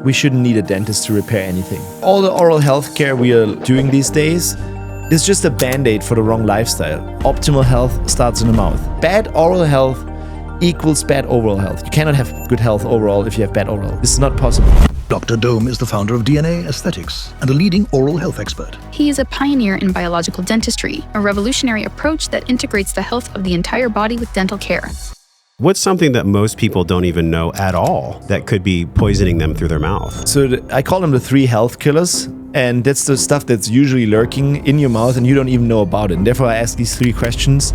we shouldn't need a dentist to repair anything. All the oral health care we are doing these days is just a band-aid for the wrong lifestyle. Optimal health starts in the mouth. Bad oral health equals bad overall health. You cannot have good health overall if you have bad oral. This is not possible. Dr. Dome is the founder of DNA Aesthetics and a leading oral health expert. He is a pioneer in biological dentistry, a revolutionary approach that integrates the health of the entire body with dental care. What's something that most people don't even know at all that could be poisoning them through their mouth? So I call them the 3 health killers. And that's the stuff that's usually lurking in your mouth and you don't even know about it. And therefore I ask these 3 questions.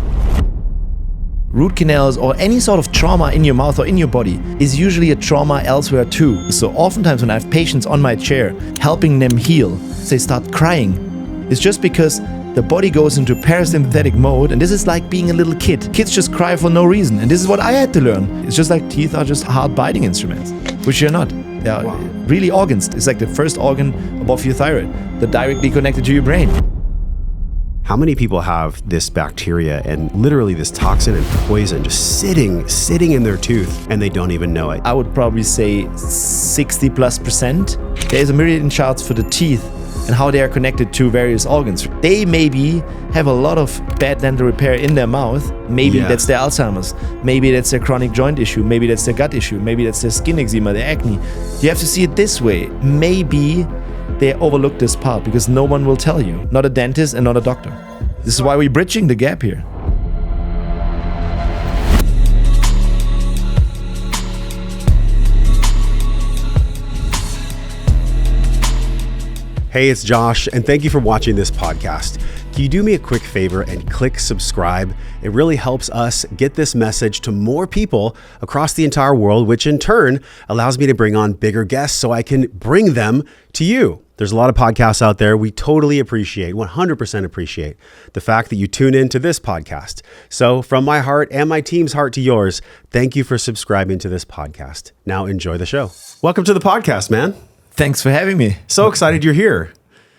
Root canals or any sort of trauma in your mouth or in your body is usually a trauma elsewhere too. So oftentimes when I have patients on my chair, helping them heal, they start crying. It's just because the body goes into parasympathetic mode, and this is like being a little kid. Kids just cry for no reason, and this is what I had to learn. It's just like teeth are just hard biting instruments, which they're not. They're really organs. It's like the first organ above your thyroid. They're directly connected to your brain. How many people have this bacteria and literally this toxin and poison just sitting in their tooth and they don't even know it? I would probably say 60+%. There's a myriad in charts for the teeth and how they are connected to various organs. They maybe have a lot of bad dental repair in their mouth. Maybe that's their Alzheimer's. Maybe that's their chronic joint issue. Maybe that's their gut issue. Maybe that's their skin eczema, their acne. You have to see it this way. Maybe they overlook this part because no one will tell you. Not a dentist and not a doctor. This is why we're bridging the gap here. Hey, it's Josh, and thank you for watching this podcast. Can you do me a quick favor and click subscribe? It really helps us get this message to more people across the entire world, which in turn allows me to bring on bigger guests so I can bring them to you. There's a lot of podcasts out there. We totally appreciate, 100% appreciate the fact that you tune in to this podcast. So from my heart and my team's heart to yours, thank you for subscribing to this podcast. Now enjoy the show. Welcome to the podcast, man. Thanks for having me. So excited you're here.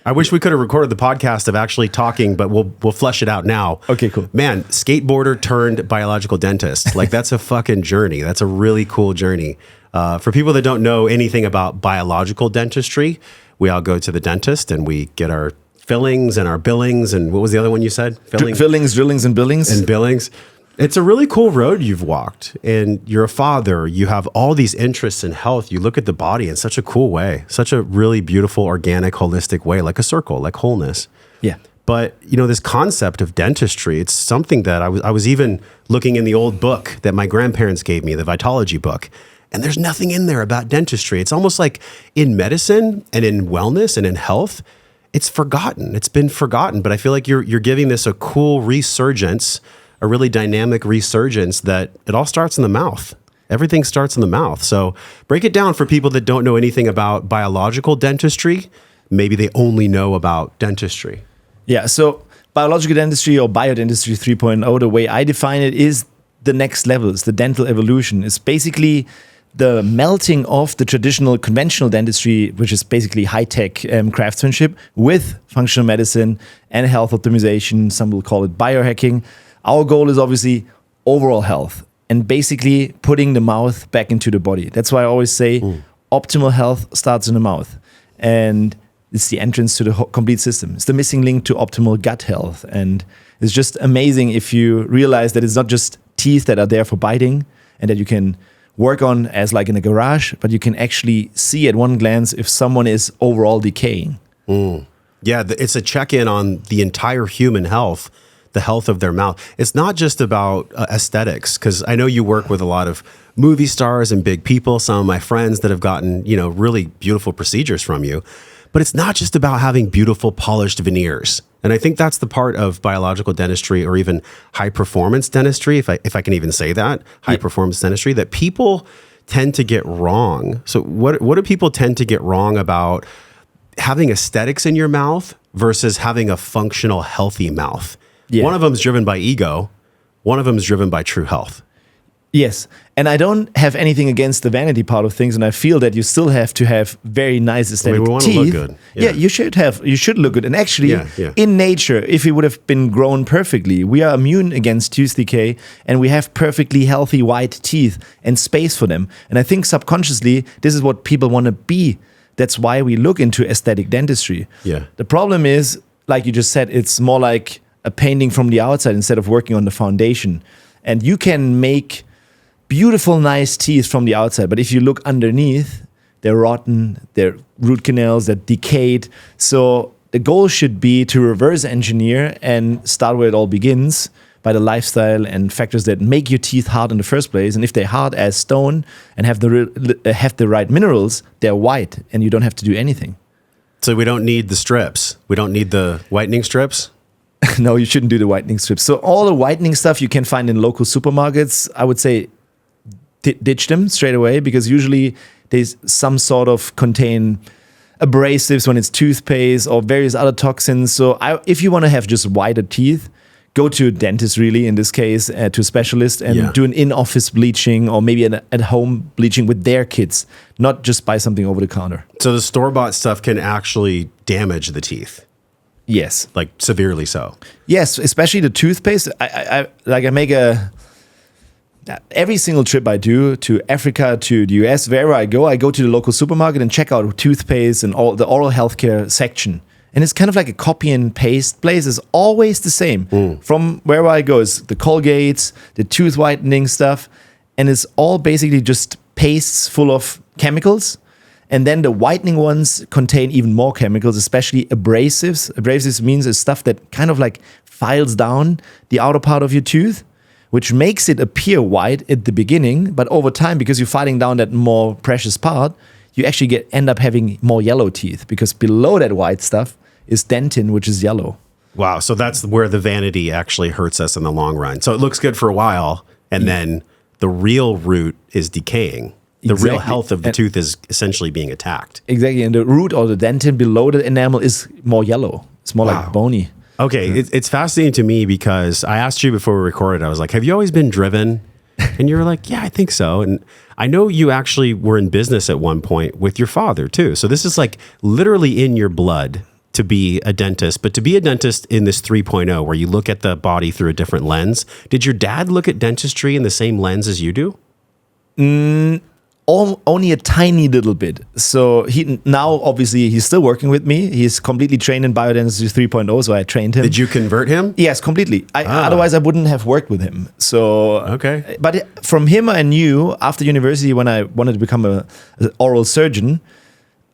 I wish we could have recorded the podcast of actually talking, but we'll flesh it out now. Okay, cool. Man, skateboarder turned biological dentist. Like that's a fucking journey. That's a really cool journey. For people that don't know anything about biological dentistry, we all go to the dentist and we get our fillings and our billings. And what was the other one you said? Fillings, drillings, and billings. And billings. It's a really cool road you've walked, and you're a father. You have all these interests in health. You look at the body in such a cool way, such a really beautiful, organic, holistic way, like a circle, like wholeness. Yeah. But, you know, this concept of dentistry, it's something that I was even looking in the old book that my grandparents gave me, the Vitology book, and there's nothing in there about dentistry. It's almost like in medicine and in wellness and in health, it's forgotten. It's been forgotten, but I feel like you're giving this a cool resurgence, a really dynamic resurgence that it all starts in the mouth. Everything starts in the mouth. So break it down for people that don't know anything about biological dentistry. Maybe they only know about dentistry. Yeah, so biological dentistry or biodentistry 3.0, the way I define it is the next level. It's the dental evolution. It's basically the melting of the traditional conventional dentistry, which is basically high-tech craftsmanship, with functional medicine and health optimization. Some will call it biohacking. Our goal is obviously overall health and basically putting the mouth back into the body. That's why I always say optimal health starts in the mouth. And it's the entrance to the complete system. It's the missing link to optimal gut health. And it's just amazing if you realize that it's not just teeth that are there for biting and that you can work on as like in a garage, but you can actually see at one glance if someone is overall decaying. Yeah, it's a check-in on the entire human health, the health of their mouth. It's not just about aesthetics, because I know you work with a lot of movie stars and big people, some of my friends that have gotten, you know, really beautiful procedures from you. But it's not just about having beautiful polished veneers. And I think that's the part of biological dentistry, or even high performance dentistry, if I can even say that, high performance dentistry, that people tend to get wrong. So what do people tend to get wrong about having aesthetics in your mouth versus having a functional, healthy mouth? Yeah. One of them is driven by ego. One of them is driven by true health. Yes. And I don't have anything against the vanity part of things. And I feel that you still have to have very nice aesthetic we want teeth. to look good. Yeah, you should look good. And actually, Yeah. in nature, if we would have been grown perfectly, we are immune against tooth decay and we have perfectly healthy white teeth and space for them. And I think subconsciously, this is what people want to be. That's why we look into aesthetic dentistry. Yeah. The problem is, like you just said, it's more like a painting from the outside instead of working on the foundation. And you can make beautiful, nice teeth from the outside, but if you look underneath, they're rotten, they're root canals, they're decayed. So the goal should be to reverse engineer and start where it all begins, by the lifestyle and factors that make your teeth hard in the first place. And if they're hard as stone and have the right minerals, they're white and you don't have to do anything. So we don't need the strips. We don't need the whitening strips. No, you shouldn't do the whitening strips. So all the whitening stuff you can find in local supermarkets, I would say ditch them straight away, because usually there's some sort of contain abrasives when it's toothpaste or various other toxins. So if you want to have just whiter teeth, go to a dentist, really, in this case, to a specialist and do an in-office bleaching or maybe an at-home bleaching with their kids, not just buy something over the counter. So the store-bought stuff can actually damage the teeth. Yes. Like severely so. Yes, especially the toothpaste. I make every single trip I do to Africa, to the US, wherever I go to the local supermarket and check out toothpaste and all the oral healthcare section. And it's kind of like a copy and paste place. It's always the same. From wherever I go, it's the Colgates, the tooth whitening stuff. And it's all basically just pastes full of chemicals. And then the whitening ones contain even more chemicals, especially abrasives. Abrasives means it's stuff that kind of like files down the outer part of your tooth, which makes it appear white at the beginning. But over time, because you're filing down that more precious part, you actually end up having more yellow teeth, because below that white stuff is dentin, which is yellow. Wow. So that's where the vanity actually hurts us in the long run. So it looks good for a while, and then the real root is decaying. The real health of the tooth is essentially being attacked. Exactly. And the root or the dentin below the enamel is more yellow. It's more like bony. Okay. It's fascinating to me because I asked you before we recorded, I was like, have you always been driven? And you were like, yeah, I think so. And I know you actually were in business at one point with your father too. So this is like literally in your blood to be a dentist, but to be a dentist in this 3.0 where you look at the body through a different lens. Did your dad look at dentistry in the same lens as you do? Only a tiny little bit. So now obviously he's still working with me. He's completely trained in biodentistry 3.0, so I trained him. Did you convert him? Yes, completely. Otherwise I wouldn't have worked with him. So okay. But from him I knew after university, when I wanted to become an oral surgeon,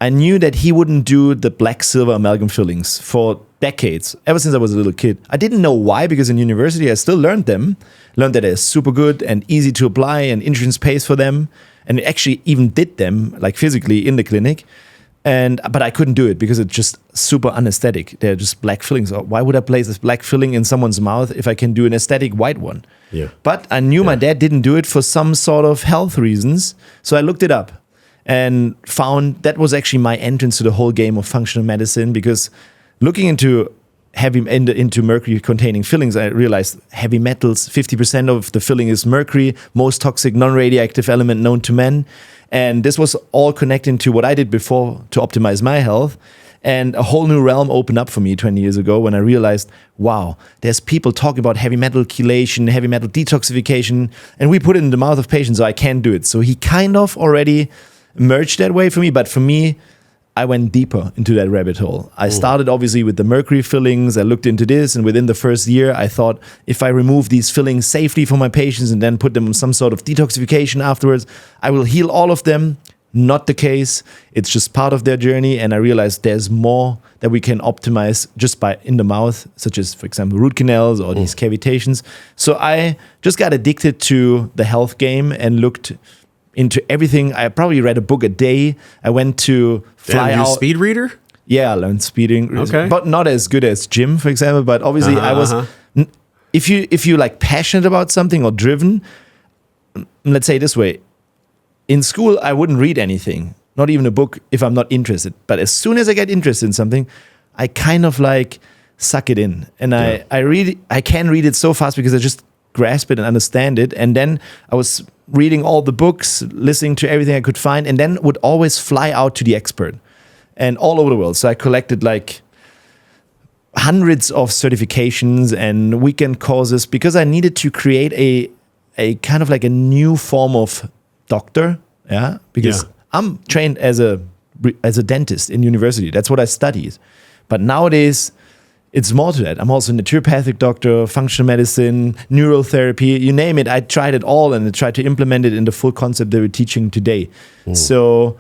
I knew that he wouldn't do the black silver amalgam fillings for decades, ever since I was a little kid. I didn't know why, because in university I still learned that they're super good and easy to apply and insurance pays for them, and actually even did them like physically in the clinic. But I couldn't do it because it's just super unaesthetic. They're just black fillings. Why would I place this black filling in someone's mouth if I can do an aesthetic white one? Yeah. But I knew my dad didn't do it for some sort of health reasons, so I looked it up and found that was actually my entrance to the whole game of functional medicine, because looking into mercury containing fillings, I realized heavy metals, 50% of the filling is mercury, most toxic non-radioactive element known to man. And this was all connecting to what I did before to optimize my health. And a whole new realm opened up for me 20 years ago when I realized, wow, there's people talking about heavy metal chelation, heavy metal detoxification, and we put it in the mouth of patients, so I can't do it. So he kind of already merged that way for me, but for me, I went deeper into that rabbit hole. I started obviously with the mercury fillings. I looked into this, and within the first year, I thought if I remove these fillings safely for my patients and then put them on some sort of detoxification afterwards, I will heal all of them. Not the case. It's just part of their journey, and I realized there's more that we can optimize just by in the mouth, such as, for example, root canals or these cavitations. So I just got addicted to the health game and looked into everything. I probably read a book a day. I went to fly out. Speed reader? Yeah, I learned speeding. Okay. But not as good as Jim, for example. But obviously I was, if you like passionate about something or driven, let's say it this way, in school, I wouldn't read anything, not even a book, if I'm not interested. But as soon as I get interested in something, I kind of like suck it in. And I can read it so fast because I just grasp it and understand it. And then I was reading all the books, listening to everything I could find, and then would always fly out to the expert and all over the world. So I collected like hundreds of certifications and weekend courses because I needed to create a kind of like a new form of doctor. Yeah. Because I'm trained as a dentist in university. That's what I studied. But nowadays, it's more to that. I'm also a naturopathic doctor, functional medicine, neurotherapy, you name it. I tried it all and I tried to implement it in the full concept that we're teaching today. So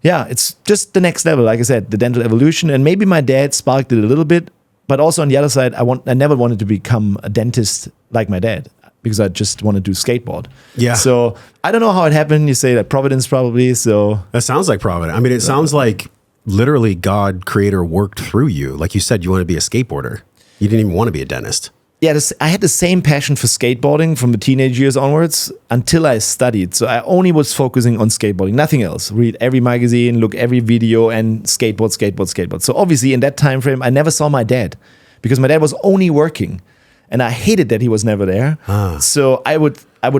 yeah, it's just the next level. Like I said, the dental evolution, and maybe my dad sparked it a little bit, but also on the other side, I never wanted to become a dentist like my dad because I just want to do skateboard. Yeah. So I don't know how it happened. You say that Providence probably. So that sounds like Providence. I mean, it sounds like literally God, creator, worked through you. Like you said, you want to be a skateboarder. You didn't even want to be a dentist. Yeah, I had the same passion for skateboarding from the teenage years onwards until I studied. So I only was focusing on skateboarding, nothing else. Read every magazine, look every video, and skateboard. So obviously in that time frame, I never saw my dad because my dad was only working, and I hated that he was never there. So I would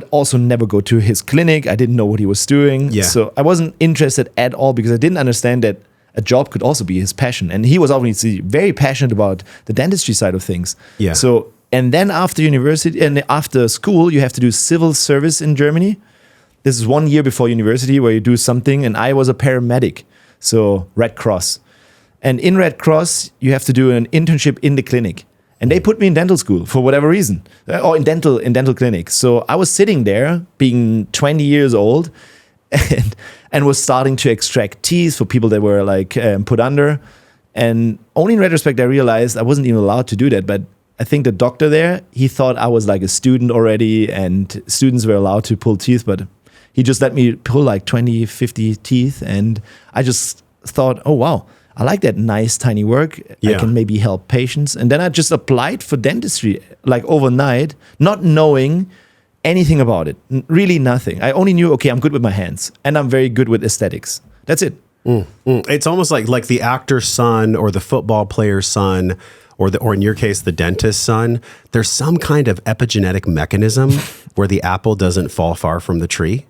also never go to his clinic. I didn't know what he was doing. Yeah. So I wasn't interested at all because I didn't understand that a job could also be his passion. And he was obviously very passionate about the dentistry side of things. Yeah. So, and then after university and after school, you have to do civil service in Germany. This is 1 year before university where you do something. And I was a paramedic, so Red Cross. And in Red Cross, you have to do an internship in the clinic. And they put me in dental school for whatever reason, or in dental clinic. So I was sitting there being 20 years old and was starting to extract teeth for people that were like put under. And only in retrospect, I realized I wasn't even allowed to do that. But I think the doctor there, he thought I was like a student already and students were allowed to pull teeth, but he just let me pull like 20, 50 teeth. And I just thought, oh, wow, I like that nice tiny work. I can maybe help patients. And then I just applied for dentistry like overnight, not knowing anything about it, really nothing. I only knew, okay, I'm good with my hands and I'm very good with aesthetics. That's it. It's almost like the actor's son or the football player's son or in your case, the dentist's son. There's some kind of epigenetic mechanism where the apple doesn't fall far from the tree.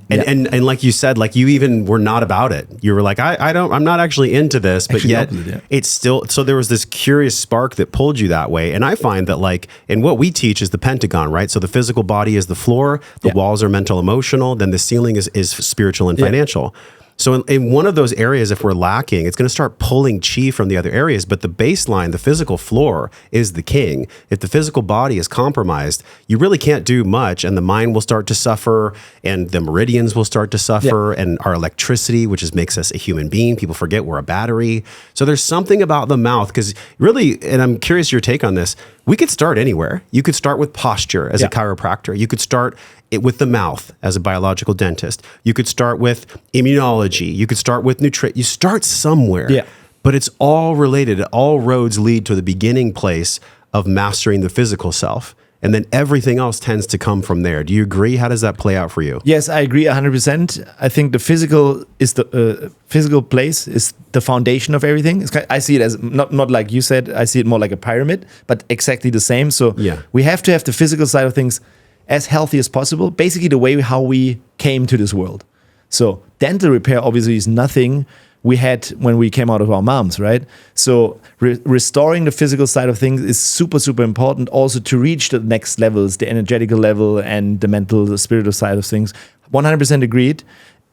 And like you said, like you even were not about it. You were like, I'm not actually into this, but actually, yet it's still, so there was this curious spark that pulled you that way. And I find that like, and what we teach is the pentagon, right? So the physical body is the floor, the walls are mental, emotional, then the ceiling is spiritual and financial. So in one of those areas, if we're lacking, it's going to start pulling chi from the other areas. But the baseline, the physical floor, is the king. If the physical body is compromised, you really can't do much. And the mind will start to suffer, and the meridians will start to suffer, and our electricity, which makes us a human being. People forget we're a battery. So there's something about the mouth, because really, and I'm curious your take on this, we could start anywhere. You could start with posture as a chiropractor. You could start it with the mouth as a biological dentist. You could start with immunology. You could start with nutrition. You start somewhere, but it's all related. All roads lead to the beginning place of mastering the physical self. And then everything else tends to come from there. Do you agree? How does that play out for you? Yes, I agree 100%. I think the physical is the physical place is the foundation of everything. I see it as not like you said. I see it more like a pyramid, but exactly the same. So we have to have the physical side of things as healthy as possible. Basically, the way how we came to this world. So dental repair obviously is nothing we had when we came out of our moms, right? So restoring the physical side of things is super, super important also to reach the next levels, the energetical level and the mental, the spiritual side of things. 100% agreed.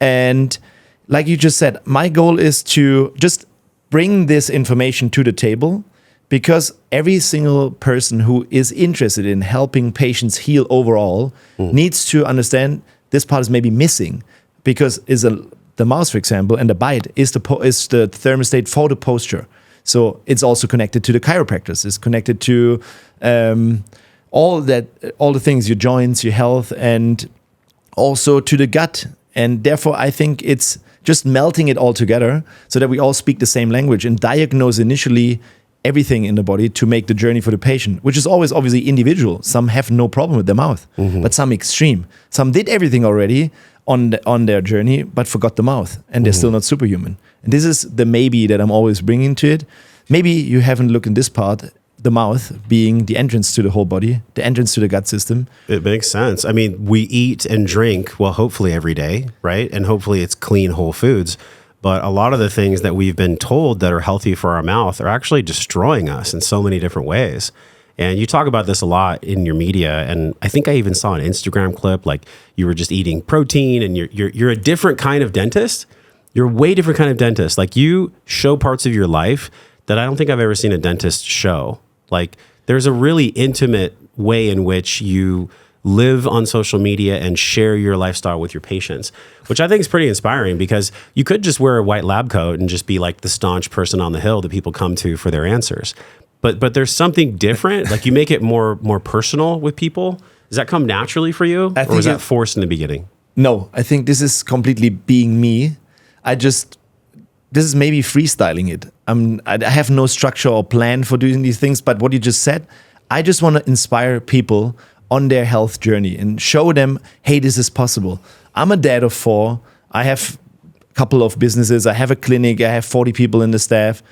And like you just said, my goal is to just bring this information to the table, because every single person who is interested in helping patients heal overall needs to understand this part is maybe missing, because the mouth, for example, and the bite is the thermostat for the posture. So it's also connected to the chiropractors. It's connected to all the things, your joints, your health, and also to the gut. And therefore, I think it's just melting it all together so that we all speak the same language and diagnose initially everything in the body to make the journey for the patient, which is always obviously individual. Some have no problem with their mouth, but some extreme. Some did everything already on their journey, but forgot the mouth, and they're still not superhuman. And this is the maybe that I'm always bringing to it. Maybe you haven't looked in this part. the mouth being the entrance to the whole body, the entrance to the gut system. It makes sense. I mean, we eat and drink, well, hopefully every day, right? And hopefully it's clean, whole foods. But a lot of the things that we've been told that are healthy for our mouth are actually destroying us in so many different ways. And you talk about this a lot in your media. And I think I even saw an Instagram clip, like you were just eating protein and you're a different kind of dentist. You're a way different kind of dentist. Like you show parts of your life that I don't think I've ever seen a dentist show. Like there's a really intimate way in which you live on social media and share your lifestyle with your patients, which I think is pretty inspiring because you could just wear a white lab coat and just be like the staunch person on the hill that people come to for their answers. But there's something different. Like you make it more personal with people. Does that come naturally for you? Or was that forced in the beginning? No, I think this is completely being me. This is maybe freestyling it. I have no structure or plan for doing these things, but what you just said, I just want to inspire people on their health journey and show them, hey, this is possible. I'm a dad of 4. I have a couple of businesses. I have a clinic. I have 40 people in the staff,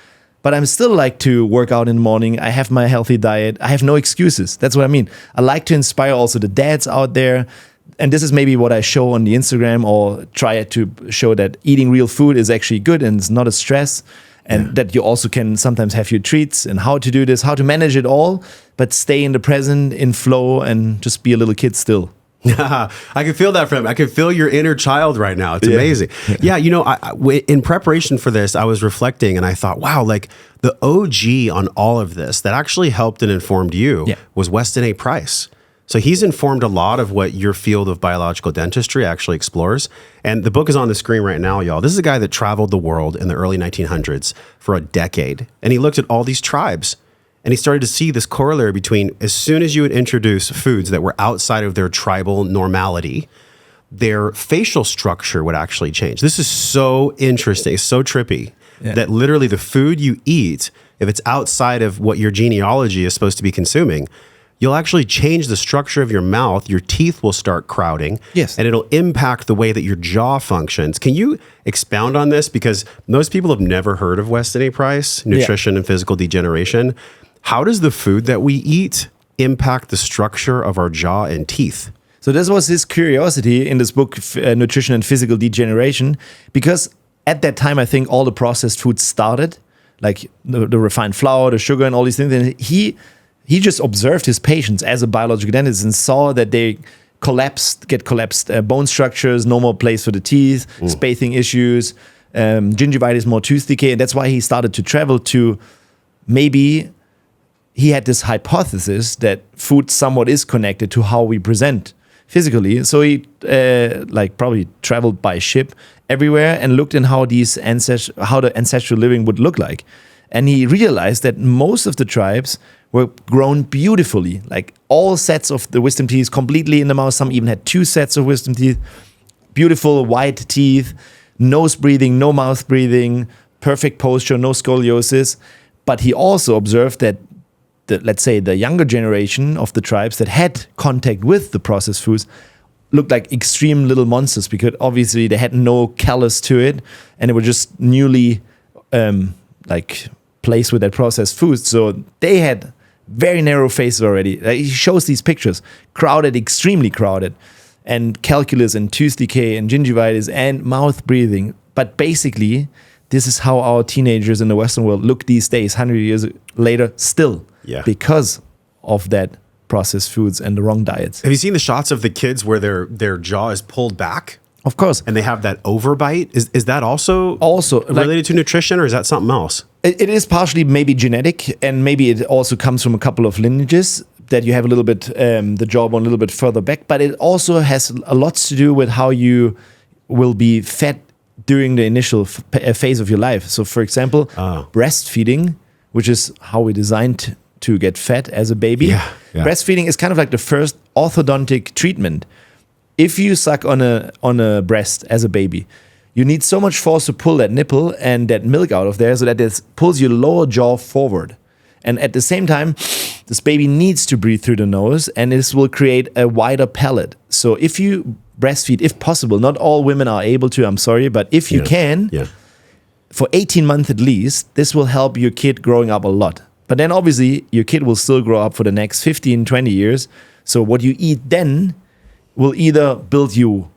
but I'm still like to work out in the morning. I have my healthy diet. I have no excuses. That's what I mean. I like to inspire also the dads out there. And this is maybe what I show on the Instagram or try to show that eating real food is actually good and it's not a stress. And that you also can sometimes have your treats and how to do this, how to manage it all, but stay in the present, in flow, and just be a little kid still. I can feel that from him. I can feel your inner child right now. It's amazing. Yeah, you know, in preparation for this, I was reflecting and I thought, wow, like the OG on all of this that actually helped and informed you was Weston A. Price. So he's informed a lot of what your field of biological dentistry actually explores. And the book is on the screen right now, y'all. This is a guy that traveled the world in the early 1900s for a decade. And he looked at all these tribes and he started to see this corollary between as soon as you would introduce foods that were outside of their tribal normality, their facial structure would actually change. This is so interesting, so trippy, that literally the food you eat, if it's outside of what your genealogy is supposed to be consuming, you'll actually change the structure of your mouth. Your teeth will start crowding. Yes. And it'll impact the way that your jaw functions. Can you expound on this? Because most people have never heard of Weston A. Price, Nutrition and Physical Degeneration. How does the food that we eat impact the structure of our jaw and teeth? So this was his curiosity in this book, Nutrition and Physical Degeneration, because at that time, I think all the processed foods started, like the refined flour, the sugar and all these things. And he just observed his patients as a biological dentist and saw that they get collapsed bone structures, no more place for the teeth, spacing issues, gingivitis, more tooth decay. And that's why he started to travel to maybe he had this hypothesis that food somewhat is connected to how we present physically. So he probably traveled by ship everywhere and looked in how the ancestral living would look like. And he realized that most of the tribes were grown beautifully, like all sets of the wisdom teeth completely in the mouth. Some even had 2 sets of wisdom teeth, beautiful white teeth, nose breathing, no mouth breathing, perfect posture, no scoliosis. But he also observed that let's say the younger generation of the tribes that had contact with the processed foods looked like extreme little monsters because obviously they had no callus to it and they were just newly placed with that processed foods. So they had very narrow faces already. He shows these pictures, crowded, extremely crowded, and calculus and tooth decay and gingivitis and mouth breathing. But basically, this is how our teenagers in the Western world look these days, 100 years later, still, because of that processed foods and the wrong diets. Have you seen the shots of the kids where their jaw is pulled back? Of course. And they have that overbite. Is that also related to nutrition, or is that something else? It is partially maybe genetic, and maybe it also comes from a couple of lineages that you have a little bit, the jawbone a little bit further back, but it also has a lot to do with how you will be fed during the initial phase of your life. So for example, breastfeeding, which is how we're designed to get fed as a baby. Breastfeeding is kind of like the first orthodontic treatment. If you suck on a breast as a baby, you need so much force to pull that nipple and that milk out of there so that it pulls your lower jaw forward. And at the same time, this baby needs to breathe through the nose, and this will create a wider palate. So if you breastfeed, if possible, not all women are able to, I'm sorry, but if you can, for 18 months at least, this will help your kid growing up a lot. But then obviously your kid will still grow up for the next 15, 20 years. So what you eat then will either build you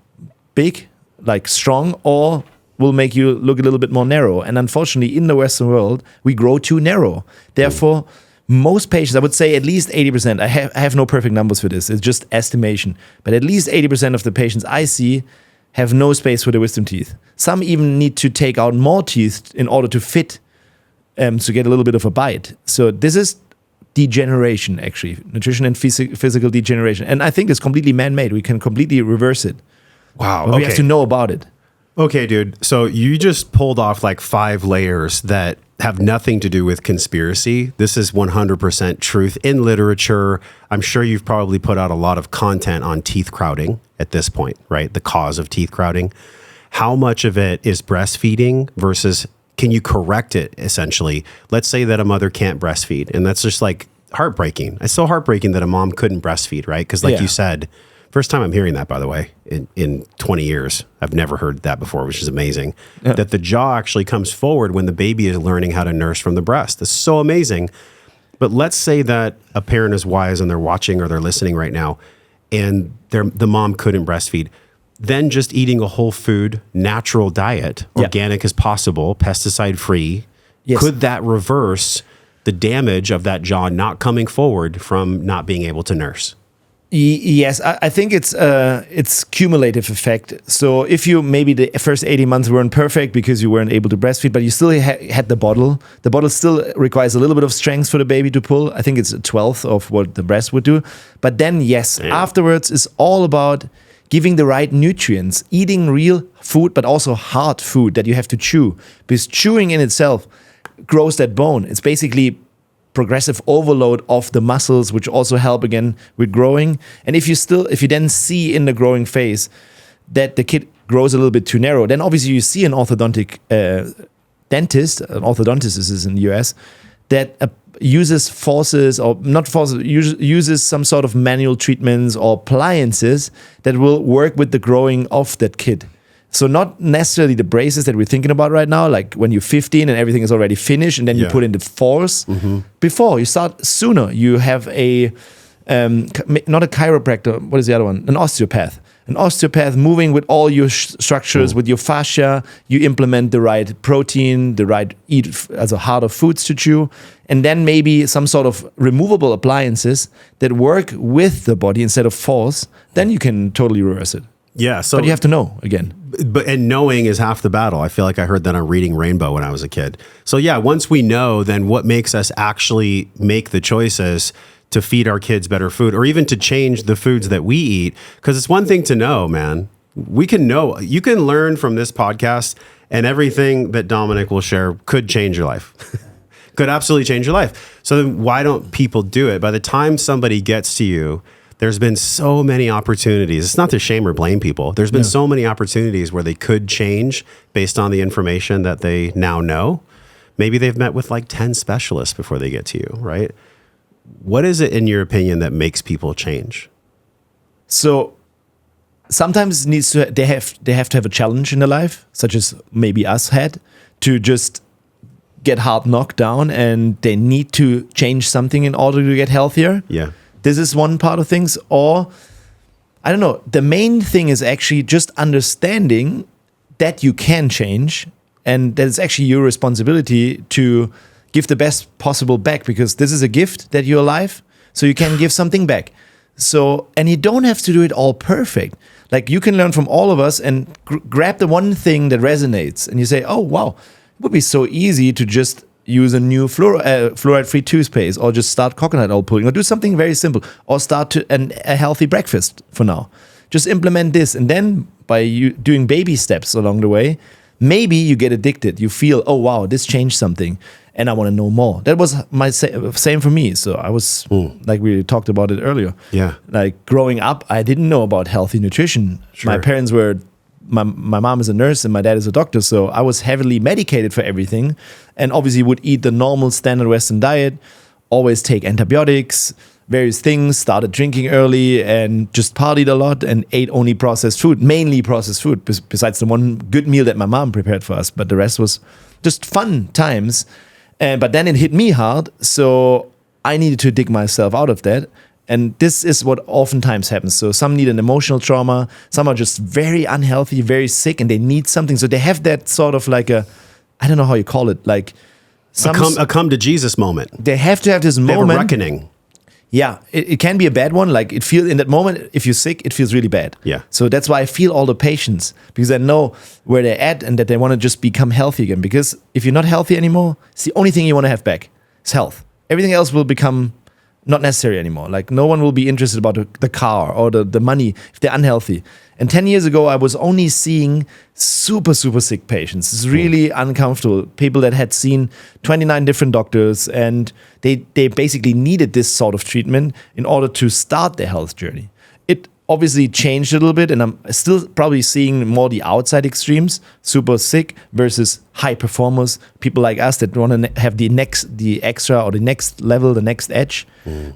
big, like strong, or will make you look a little bit more narrow. And unfortunately, in the Western world, we grow too narrow. Therefore, most patients, I would say at least 80%, I have no perfect numbers for this, it's just estimation, but at least 80% of the patients I see have no space for the wisdom teeth. Some even need to take out more teeth in order to fit, to get a little bit of a bite. So this is degeneration, actually, nutrition and physical degeneration. And I think it's completely man-made. We can completely reverse it. Wow. But we have to know about it. Okay, dude. So you just pulled off like 5 layers that have nothing to do with conspiracy. This is 100% truth in literature. I'm sure you've probably put out a lot of content on teeth crowding at this point, right? The cause of teeth crowding. How much of it is breastfeeding versus can you correct it, essentially? Let's say that a mother can't breastfeed, and that's just like heartbreaking. It's so heartbreaking that a mom couldn't breastfeed, right? Because like you said, first time I'm hearing that, by the way, in 20 years. I've never heard that before, which is amazing. Yeah. That the jaw actually comes forward when the baby is learning how to nurse from the breast. That's so amazing. But let's say that a parent is wise and they're watching or they're listening right now, and the mom couldn't breastfeed. Then just eating a whole food, natural diet, organic as possible, pesticide free, could that reverse the damage of that jaw not coming forward from not being able to nurse? Yes, I think it's cumulative effect. So if you maybe the first 18 months weren't perfect because you weren't able to breastfeed, but you still had the bottle. The bottle still requires a little bit of strength for the baby to pull. I think it's a 1/12 of what the breast would do. But then afterwards is all about giving the right nutrients, eating real food, but also hard food that you have to chew. Because chewing in itself grows that bone. It's basically progressive overload of the muscles, which also help again with growing. And if you then see in the growing phase that the kid grows a little bit too narrow, then obviously you see an orthodontic dentist, an orthodontist is in the US, that uses uses some sort of manual treatments or appliances that will work with the growing of that kid. So not necessarily the braces that we're thinking about right now, like when you're 15 and everything is already finished and then you put in the force. Before you start sooner, you have not a chiropractor, what is the other one? An osteopath. An osteopath moving with all your structures, with your fascia, you implement the right protein, the right harder foods to chew, and then maybe some sort of removable appliances that work with the body instead of force, then you can totally reverse it. Yeah, so but you have to know again. And knowing is half the battle. I feel like I heard that on Reading Rainbow when I was a kid. So yeah, once we know, then what makes us actually make the choices to feed our kids better food, or even to change the foods that we eat? Because it's one thing to know, man. We can know. You can learn from this podcast, and everything that Dominic will share could change your life. Could absolutely change your life. So then why don't people do it? By the time somebody gets to you, there's been so many opportunities. It's not to shame or blame people. There's been so many opportunities where they could change based on the information that they now know. Maybe they've met with like 10 specialists before they get to you, right? What is it, in your opinion, that makes people change? So sometimes they have to have a challenge in their life, such as maybe us had, to just get hard knocked down, and they need to change something in order to get healthier. Yeah. This is one part of things. Or, I don't know, the main thing is actually just understanding that you can change, and that it's actually your responsibility to give the best possible back, because this is a gift that you're alive, so you can give something back. So, and you don't have to do it all perfect. Like, you can learn from all of us and grab the one thing that resonates, and you say, oh, wow, it would be so easy to just use a new fluoride-free toothpaste, or just start coconut oil pulling, or do something very simple, or start a healthy breakfast for now. Just implement this, and then by you doing baby steps along the way, maybe you get addicted. You feel, oh, wow, this changed something, and I want to know more. That was my same for me. So I was, like we talked about it earlier. Yeah. Like growing up, I didn't know about healthy nutrition. Sure. My parents were, my mom is a nurse and my dad is a doctor. So I was heavily medicated for everything, and obviously would eat the normal standard Western diet, always take antibiotics, various things, started drinking early, and just partied a lot and ate only processed food, mainly processed food, besides the one good meal that my mom prepared for us. But the rest was just fun times. But then it hit me hard, so I needed to dig myself out of that. And this is what oftentimes happens. So some need an emotional trauma, some are just very unhealthy, very sick, and they need something. So they have that sort of like I don't know how you call it, like a come to Jesus moment. They have to have this They moment. have a reckoning. Yeah, it can be a bad one. Like it feels in that moment, if you're sick, it feels really bad. Yeah. So that's why I feel all the patients, because I know where they're at and that they want to just become healthy again. Because if you're not healthy anymore, it's the only thing you want to have back is health. Everything else will become not necessary anymore. Like no one will be interested about the car or the money if they're unhealthy. And 10 years ago, I was only seeing super, super sick patients. It's really uncomfortable. People that had seen 29 different doctors, and they basically needed this sort of treatment in order to start their health journey. It obviously changed a little bit, and I'm still probably seeing more the outside extremes, super sick versus high performers, people like us that want to have the extra or the next level, the next edge.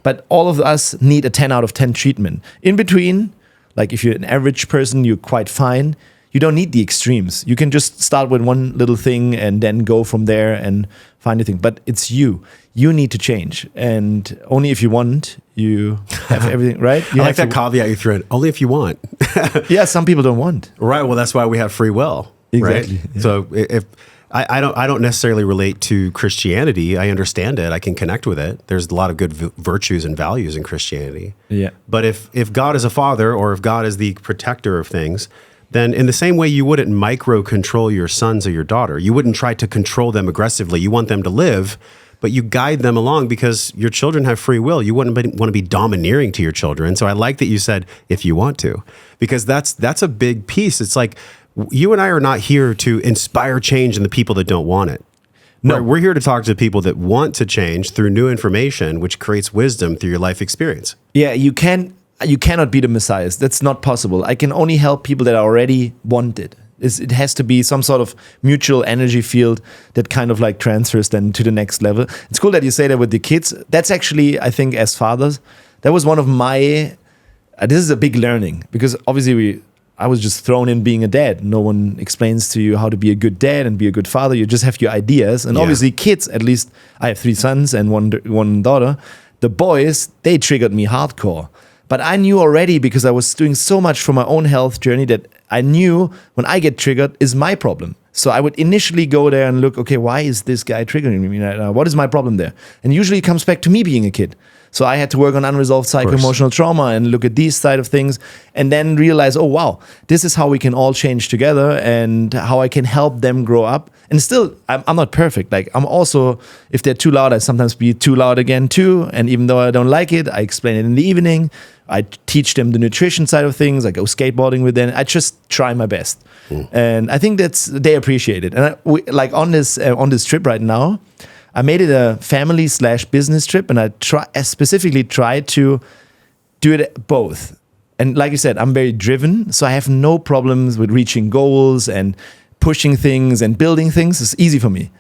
But all of us need a 10 out of 10 treatment. In between, like if you're an average person, you're quite fine. You don't need the extremes. You can just start with one little thing and then go from there and find a thing. But it's you. You need to change. And only if you want, you have everything, right? You I like that caveat you threw in. Only if you want. Yeah, some people don't want. Right. Well, that's why we have free will. Exactly. Right? Yeah. So if I don't necessarily relate to Christianity. I understand it. I can connect with it. There's a lot of good virtues and values in Christianity. Yeah. But if God is a father, or if God is the protector of things, then in the same way you wouldn't micro control your sons or your daughter. You wouldn't try to control them aggressively. You want them to live, but you guide them along because your children have free will. You wouldn't want to be domineering to your children. So I like that you said, if you want to, because that's a big piece. It's like, you and I are not here to inspire change in the people that don't want it. No, we're here to talk to people that want to change through new information, which creates wisdom through your life experience. Yeah, you cannot be the messiahs. That's not possible. I can only help people that already want it. It has to be some sort of mutual energy field that kind of like transfers then to the next level. It's cool that you say that with the kids. That's actually, I think, as fathers, that was one of my, this is a big learning, because obviously I was just thrown in being a dad. No one explains to you how to be a good dad and be a good father. You just have your ideas. And obviously kids, at least I have 3 sons and one daughter. The boys, they triggered me hardcore. But I knew already, because I was doing so much for my own health journey, that I knew when I get triggered is my problem. So I would initially go there and look, okay, why is this guy triggering me right now? What is my problem there? And usually it comes back to me being a kid. So I had to work on unresolved psycho-emotional trauma and look at these side of things, and then realize, oh, wow, this is how we can all change together and how I can help them grow up. And still, I'm not perfect. Like, I'm also, if they're too loud, I sometimes be too loud again too. And even though I don't like it, I explain it in the evening. I teach them the nutrition side of things. I go skateboarding with them. I just try my best. And I think they appreciate it. And on this trip right now, I made it a family/business trip, and I specifically tried to do it both. And like you said, I'm very driven, so I have no problems with reaching goals and pushing things and building things. It's easy for me.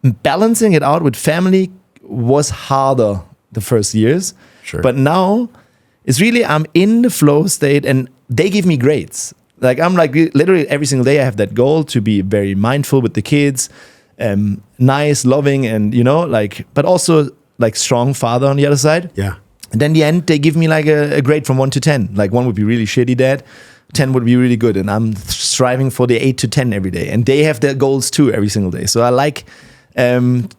Balancing it out with family was harder the first years. Sure. But now it's really, I'm in the flow state, and they give me grades. Like, I'm like literally every single day I have that goal to be very mindful with the kids, nice, loving, and but also like strong father on the other side. Yeah. And then in the end, they give me like a grade from 1 to 10. Like 1 would be really shitty dad, 10 would be really good. And I'm striving for the 8 to 10 every day. And they have their goals too every single day. So I like doing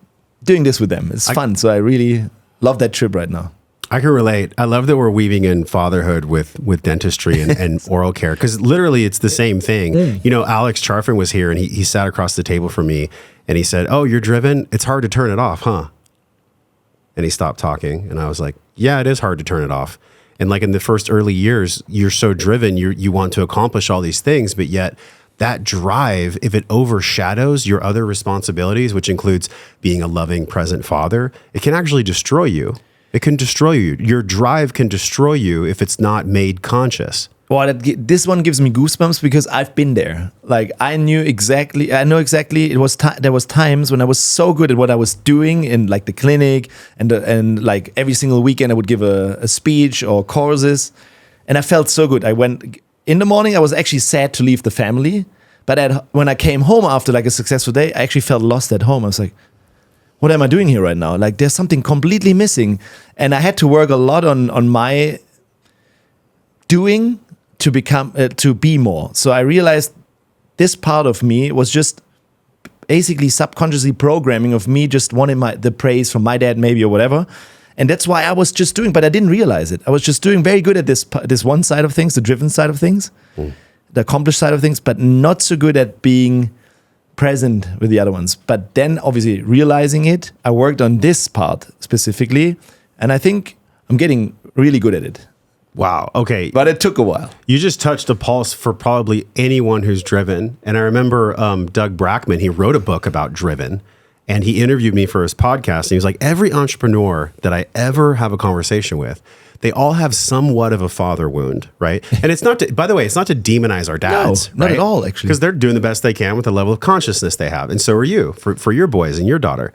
this with them. It's fun. So I really love that trip right now. I can relate. I love that we're weaving in fatherhood with dentistry and oral care, because literally it's the same thing. Alex Charfin was here, and he sat across the table from me, and he said, "Oh, you're driven? It's hard to turn it off, huh?" And he stopped talking, and I was like, "Yeah, it is hard to turn it off." And like in the first early years, you're so driven, you want to accomplish all these things, but yet that drive, if it overshadows your other responsibilities, which includes being a loving, present father, it can actually destroy you. It can destroy you. Your drive can destroy you if it's not made conscious. Well, this one gives me goosebumps because I've been there. Like, I know exactly. There was times when I was so good at what I was doing in like the clinic, and like every single weekend I would give a speech or courses, and I felt so good. I went in the morning. I was actually sad to leave the family, but when I came home after like a successful day, I actually felt lost at home. I was like, what am I doing here right now? Like there's something completely missing. And I had to work a lot on my doing to be more. So I realized this part of me was just basically subconsciously programming of me just wanting the praise from my dad maybe or whatever. And that's why I was just doing, but I didn't realize it. I was just doing very good at this one side of things, the driven side of things, the accomplished side of things, but not so good at being present with the other ones. But then obviously realizing it, I worked on this part specifically, and I think I'm getting really good at it. Wow. Okay. But it took a while. You just touched a pulse for probably anyone who's driven. And I remember Doug Brackman, he wrote a book about driven, and he interviewed me for his podcast. And he was like, every entrepreneur that I ever have a conversation with, they all have somewhat of a father wound, right? And it's not to, by the way, it's not to demonize our dads. No, not right? at all, actually. Because they're doing the best they can with the level of consciousness they have. And so are you for your boys and your daughter.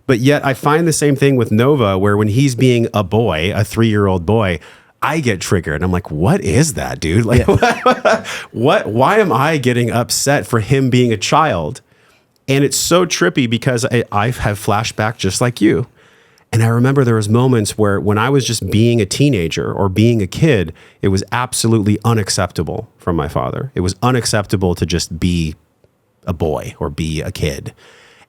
But yet I find the same thing with Nova, where when he's being a boy, a 3-year-old boy, I get triggered. I'm like, what is that, dude? Like, why am I getting upset for him being a child? And it's so trippy because I have flashback just like you. And I remember there was moments where when I was just being a teenager or being a kid, it was absolutely unacceptable from my father. It was unacceptable to just be a boy or be a kid.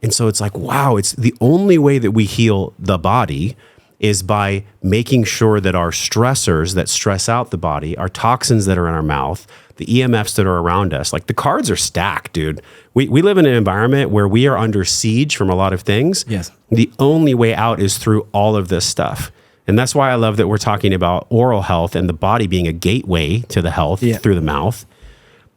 And so it's like, wow, it's the only way that we heal the body is by making sure that our stressors that stress out the body, our toxins that are in our mouth, the EMFs that are around us, like the cards are stacked, dude. We live in an environment where we are under siege from a lot of things. Yes. The only way out is through all of this stuff. And that's why I love that we're talking about oral health and the body being a gateway to the health through the mouth.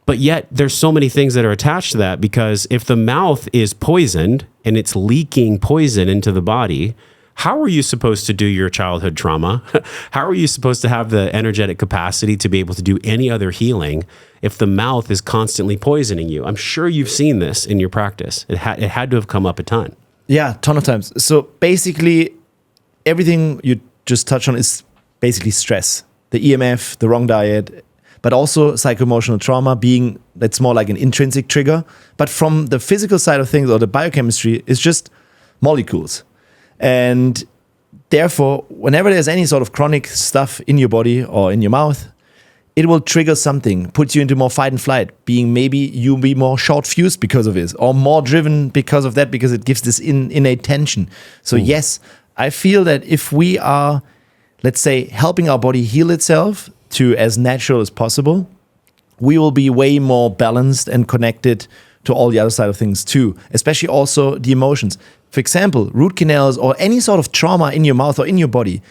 But yet there's so many things that are attached to that, because if the mouth is poisoned and it's leaking poison into the body, how are you supposed to do your childhood trauma? How are you supposed to have the energetic capacity to be able to do any other healing if the mouth is constantly poisoning you? I'm sure you've seen this in your practice. It had to have come up a ton. Yeah, ton of times. So basically, everything you just touched on is basically stress. The EMF, the wrong diet, but also psycho-emotional trauma being, that's more like an intrinsic trigger. But from the physical side of things, or the biochemistry, it's just molecules. And therefore, whenever there's any sort of chronic stuff in your body or in your mouth, it will trigger something, put you into more fight and flight, being maybe you'll be more short fused because of this, or more driven because of that, because it gives this innate tension. So yes, I feel that if we are, let's say, helping our body heal itself to as natural as possible, we will be way more balanced and connected to all the other side of things too, especially also the emotions. For example, root canals or any sort of trauma in your mouth or in your body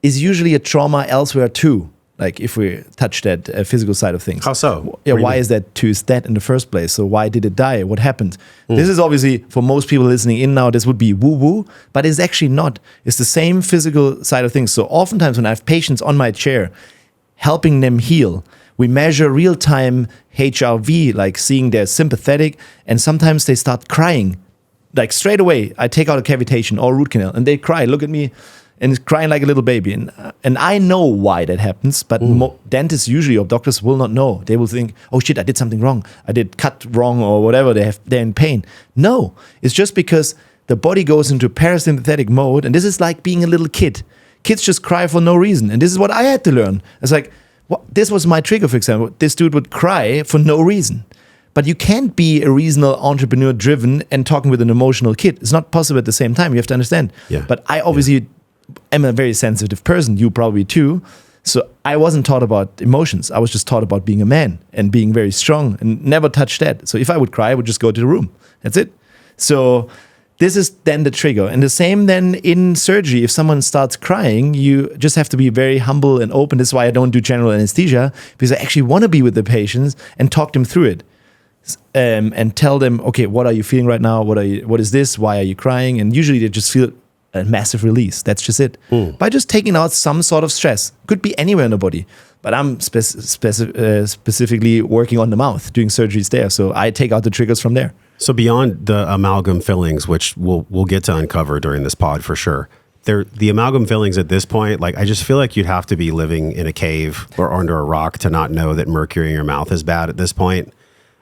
is usually a trauma elsewhere too. Like if we touch that physical side of things. How so? Yeah, why is that tooth dead in the first place? So why did it die? What happened? This is obviously, for most people listening in now, this would be woo-woo, but it's actually not. It's the same physical side of things. So oftentimes when I have patients on my chair, helping them heal, we measure real-time HRV, like seeing they're sympathetic, and sometimes they start crying. Like straight away, I take out a cavitation or root canal, and they cry, look at me, and it's crying like a little baby. And I know why that happens, but dentists usually, or doctors, will not know. They will think, oh shit, I did something wrong. I did cut wrong or whatever. They're in pain. No, it's just because the body goes into parasympathetic mode, and this is like being a little kid. Kids just cry for no reason, and this is what I had to learn. It's like, this was my trigger, for example. This dude would cry for no reason. But you can't be a reasonable entrepreneur driven and talking with an emotional kid. It's not possible at the same time. You have to understand. Yeah. But I obviously am a very sensitive person. You probably too. So I wasn't taught about emotions. I was just taught about being a man and being very strong and never touched that. So if I would cry, I would just go to the room. That's it. So this is then the trigger. And the same then in surgery. If someone starts crying, you just have to be very humble and open. This is why I don't do general anesthesia, because I actually want to be with the patients and talk them through it. And tell them, okay, what are you feeling right now? What is this? Why are you crying? And usually they just feel a massive release. That's just it. By just taking out some sort of stress. Could be anywhere in the body. But I'm specifically working on the mouth, doing surgeries there. So I take out the triggers from there. So beyond the amalgam fillings, which we'll get to uncover during this pod for sure, the amalgam fillings at this point, like I just feel like you'd have to be living in a cave or under a rock to not know that mercury in your mouth is bad at this point.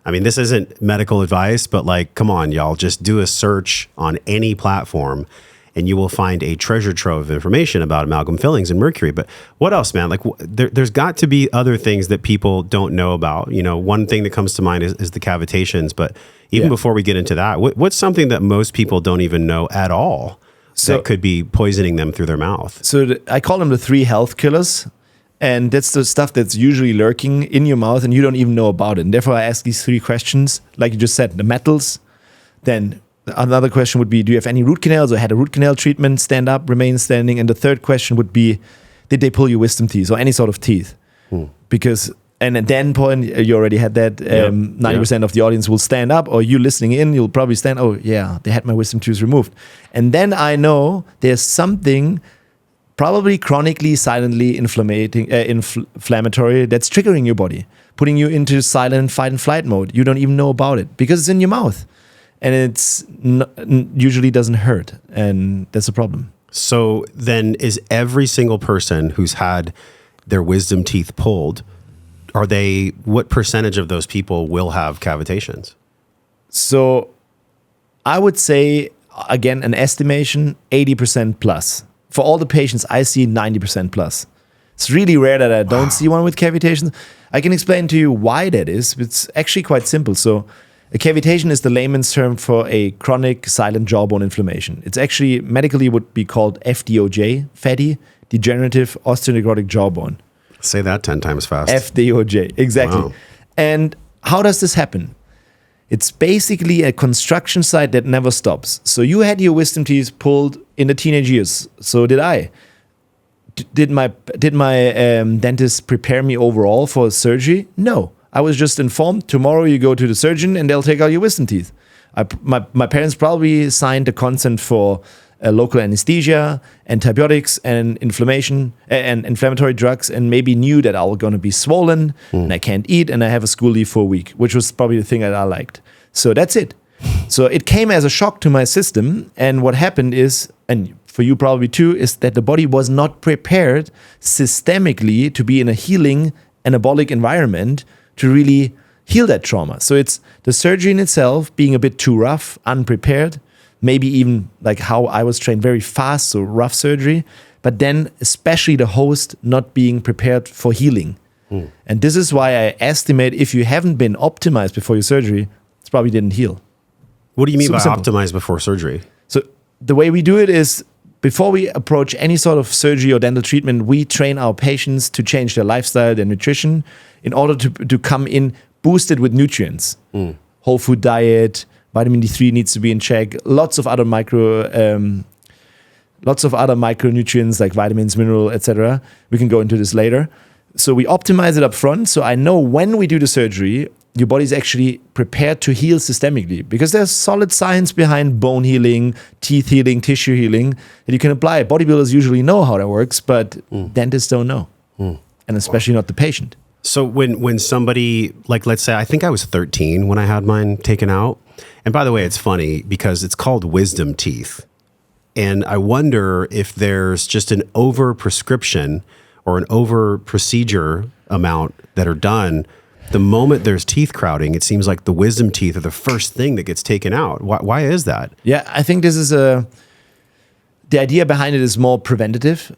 I mean, this isn't medical advice, but like, come on, y'all, just do a search on any platform and you will find a treasure trove of information about amalgam fillings and mercury. But what else, man? Like there's got to be other things that people don't know about. You know, one thing that comes to mind is the cavitations. But even before we get into that, what's something that most people don't even know at all that could be poisoning them through their mouth? So I call them the 3 health killers. And that's the stuff that's usually lurking in your mouth and you don't even know about it. And therefore, I ask these 3 questions, like you just said, the metals. Then another question would be, do you have any root canals or had a root canal treatment, stand up, remain standing? And the third question would be, did they pull your wisdom teeth or any sort of teeth? Because, and at that point, you already had that, 90% of the audience will stand up, or you listening in, you'll probably stand, oh yeah, they had my wisdom tooth removed. And then I know there's something probably chronically, silently inflammatory that's triggering your body, putting you into silent fight and flight mode. You don't even know about it because it's in your mouth and it's usually doesn't hurt. And that's a problem. So then is every single person who's had their wisdom teeth pulled, what percentage of those people will have cavitations? So I would say, again, an estimation, 80% plus. For all the patients, I see 90% plus. It's really rare that I don't see one with cavitations. I can explain to you why that is. It's actually quite simple. So a cavitation is the layman's term for a chronic silent jawbone inflammation. It's actually medically would be called FDOJ, fatty degenerative osteonecrotic jawbone. Say that 10 times fast. FDOJ, exactly. Wow. And how does this happen? It's basically a construction site that never stops. So you had your wisdom teeth pulled in the teenage years. So did I. Did my dentist prepare me overall for surgery? No. I was just informed, tomorrow you go to the surgeon and they'll take out your wisdom teeth. My parents probably signed the consent for local anesthesia, antibiotics, and inflammation and inflammatory drugs, and maybe knew that I was going to be swollen and I can't eat and I have a school leave for a week, which was probably the thing that I liked. So that's it. So it came as a shock to my system, and what happened is, and for you probably too, is that the body was not prepared systemically to be in a healing anabolic environment to really heal that trauma. So it's the surgery in itself being a bit too rough, unprepared, maybe even like how I was trained, very fast, so rough surgery, but then especially the host not being prepared for healing. And this is why I estimate if you haven't been optimized before your surgery, it probably didn't heal. What do you mean by Simple. optimized before surgery? So the way we do it is, before we approach any sort of surgery or dental treatment, we train our patients to change their lifestyle, their nutrition, in order to come in boosted with nutrients. Whole food diet, vitamin D3 needs to be in check. Lots of other micronutrients like vitamins, mineral, etc. We can go into this later. So we optimize it up front. So I know when we do the surgery, your body's actually prepared to heal systemically, because there's solid science behind bone healing, teeth healing, tissue healing that you can apply. Bodybuilders usually know how that works, but dentists don't know, and especially not the patient. So when somebody, like, let's say, I think I was 13 when I had mine taken out. And by the way, it's funny because it's called wisdom teeth. And I wonder if there's just an over prescription or an over procedure amount that are done. The moment there's teeth crowding, it seems like the wisdom teeth are the first thing that gets taken out. Why is that? Yeah, I think this is the idea behind it is more preventative.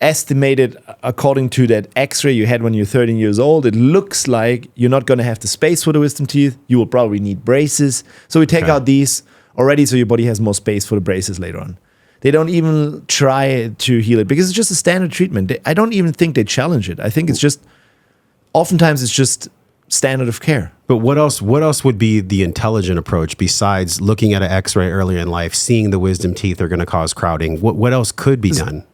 Estimated according to that x-ray you had when you're 13 years old, it looks like you're not going to have the space for the wisdom teeth. You will probably need braces. So we take out these already so your body has more space for the braces later on. They don't even try to heal it because it's just a standard treatment. I don't even think they challenge it. I think it's just, oftentimes it's just standard of care. But what else would be the intelligent approach besides looking at an x-ray earlier in life, seeing the wisdom teeth are going to cause crowding? What else could be done?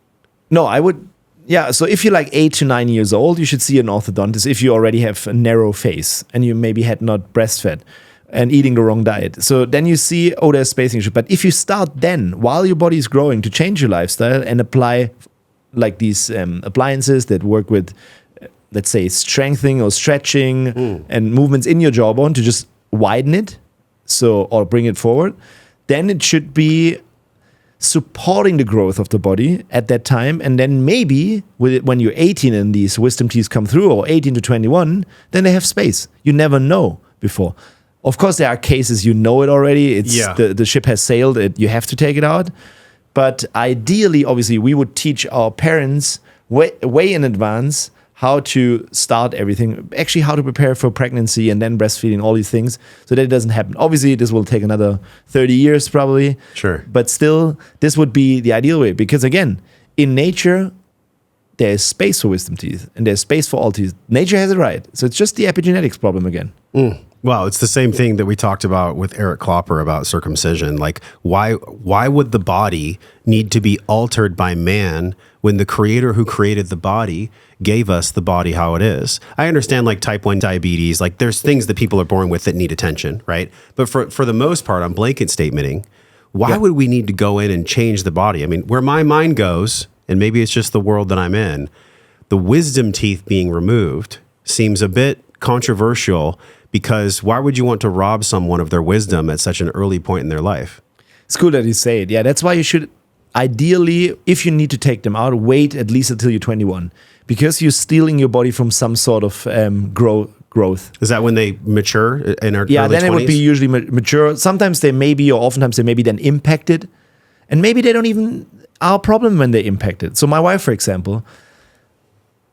No, I would, yeah. So if you're like 8 to 9 years old, you should see an orthodontist if you already have a narrow face and you maybe had not breastfed and eating the wrong diet. So then you see, oh, there's spacing issue. But if you start then, while your body is growing, to change your lifestyle and apply like these appliances that work with, let's say, strengthening or stretching and movements in your jawbone to just widen it, or bring it forward, then it should be supporting the growth of the body at that time. And then maybe when you're 18 and these wisdom teeth come through, or 18 to 21, then they have space. You never know, before. Of course, there are cases you know it already. It's the ship has sailed. You have to take it out. But ideally, obviously, we would teach our parents way in advance how to start everything, actually how to prepare for pregnancy and then breastfeeding, all these things, so that it doesn't happen. Obviously, this will take another 30 years probably. Sure. But still, this would be the ideal way because, again, in nature, there is space for wisdom teeth and there's space for all teeth. Nature has it right. So it's just the epigenetics problem again. Well, it's the same thing that we talked about with Eric Klopper about circumcision. Like, why would the body need to be altered by man when the creator who created the body gave us the body how it is? I understand like type 1 diabetes, like there's things that people are born with that need attention, right? But for the most part, I'm blanket statementing, why would we need to go in and change the body? I mean, where my mind goes, and maybe it's just the world that I'm in, the wisdom teeth being removed seems a bit controversial, because why would you want to rob someone of their wisdom at such an early point in their life? It's cool that you say it. Yeah, that's why you should, ideally, if you need to take them out, wait at least until you're 21. Because you're stealing your body from some sort of growth. Is that when they mature in our early 20s? Yeah, then it would be usually mature. Sometimes they may be, or oftentimes they may be then impacted. And maybe they don't even are a problem when they're impacted. So my wife, for example,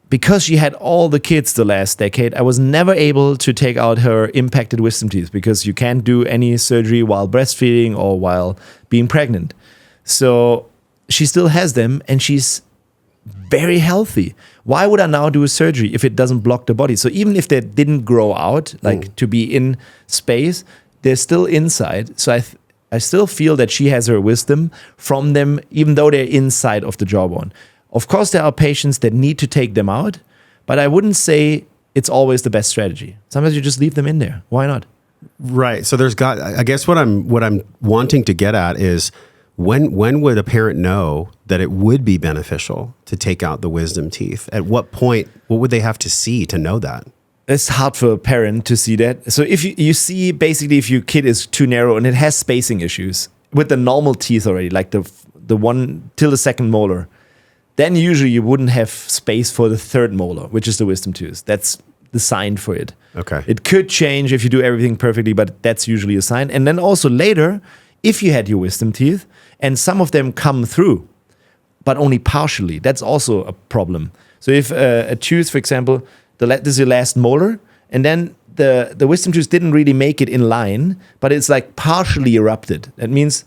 because she had all the kids the last decade, I was never able to take out her impacted wisdom teeth because you can't do any surgery while breastfeeding or while being pregnant. So she still has them and she's very healthy. Why would I now do a surgery if it doesn't block the body? So even if they didn't grow out, like to be in space, they're still inside. So I still feel that she has her wisdom from them, even though they're inside of the jawbone. Of course, there are patients that need to take them out, but I wouldn't say it's always the best strategy. Sometimes you just leave them in there. Why not? Right. So I guess what I'm wanting to get at is when would a parent know that it would be beneficial to take out the wisdom teeth? At what point, what would they have to see to know that? It's hard for a parent to see that. So if you see, basically, if your kid is too narrow and it has spacing issues with the normal teeth already, like the one till the second molar, then usually you wouldn't have space for the third molar, which is the wisdom tooth. That's the sign for it. Okay. It could change if you do everything perfectly, but that's usually a sign. And then also later, if you had your wisdom teeth and some of them come through, but only partially, that's also a problem. So if a tooth, for example, this is your last molar, and then the wisdom tooth didn't really make it in line, but it's like partially erupted. That means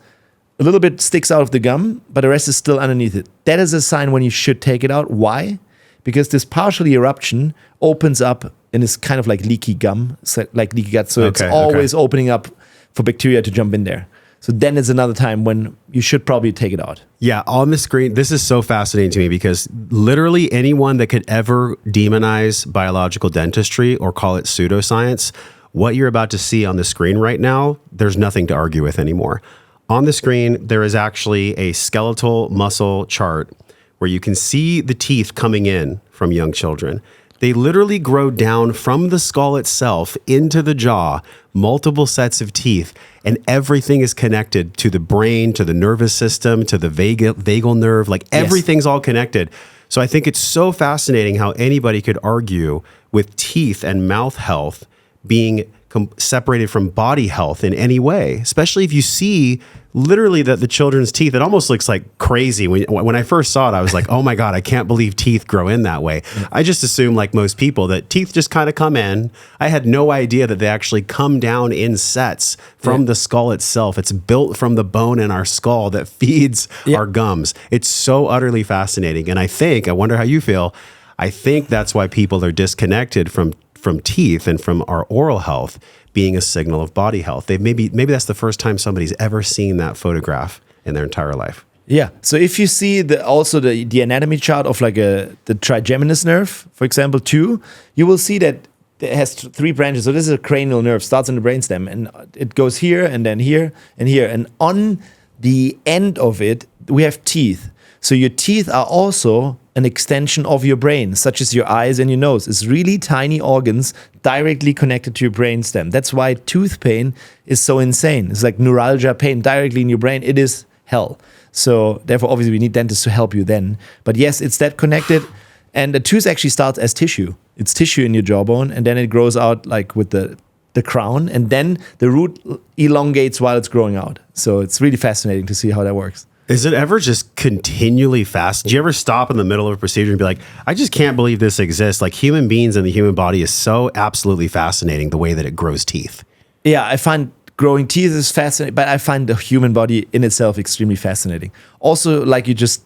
a little bit sticks out of the gum, but the rest is still underneath it. That is a sign when you should take it out. Why? Because this partial eruption opens up and is kind of like leaky gum, like leaky gut. So it's always opening up for bacteria to jump in there. So then it's another time when you should probably take it out. Yeah, on the screen, this is so fascinating to me because literally anyone that could ever demonize biological dentistry or call it pseudoscience, what you're about to see on the screen right now, there's nothing to argue with anymore. On the screen, there is actually a skeletal muscle chart where you can see the teeth coming in from young children. They literally grow down from the skull itself into the jaw, multiple sets of teeth, and everything is connected to the brain, to the nervous system, to the vagal nerve, like everything's all connected. So I think it's so fascinating how anybody could argue with teeth and mouth health being separated from body health in any way, especially if you see literally that the children's teeth, it almost looks like crazy. When I first saw it, I was like, oh my God, I can't believe teeth grow in that way. I just assume, like most people, that teeth just kind of come in. I had no idea that they actually come down in sets from the skull itself. It's built from the bone in our skull that feeds our gums. It's so utterly fascinating. And I wonder how you feel, I think that's why people are disconnected from teeth and from our oral health being a signal of body health. Maybe that's the first time somebody's ever seen that photograph in their entire life. Yeah. So if you see the anatomy chart of like the trigeminous nerve, for example, too, you will see that it has 3 branches. So this is a cranial nerve, starts in the brainstem, and it goes here and then here and here. And on the end of it, we have teeth. So your teeth are also an extension of your brain, such as your eyes and your nose. It's really tiny organs directly connected to your brainstem. That's why tooth pain is so insane. It's like neuralgia pain directly in your brain. It is hell. So therefore, obviously, we need dentists to help you then. But yes, it's that connected. And the tooth actually starts as tissue. It's tissue in your jawbone, and then it grows out like with the the crown, and then the root elongates while it's growing out. So it's really fascinating to see how that works. Is it ever just continually fast? Do you ever stop in the middle of a procedure and be like, I just can't believe this exists? Like, human beings and the human body is so absolutely fascinating, the way that it grows teeth. Yeah, I find growing teeth is fascinating, but I find the human body in itself extremely fascinating. Also, like you just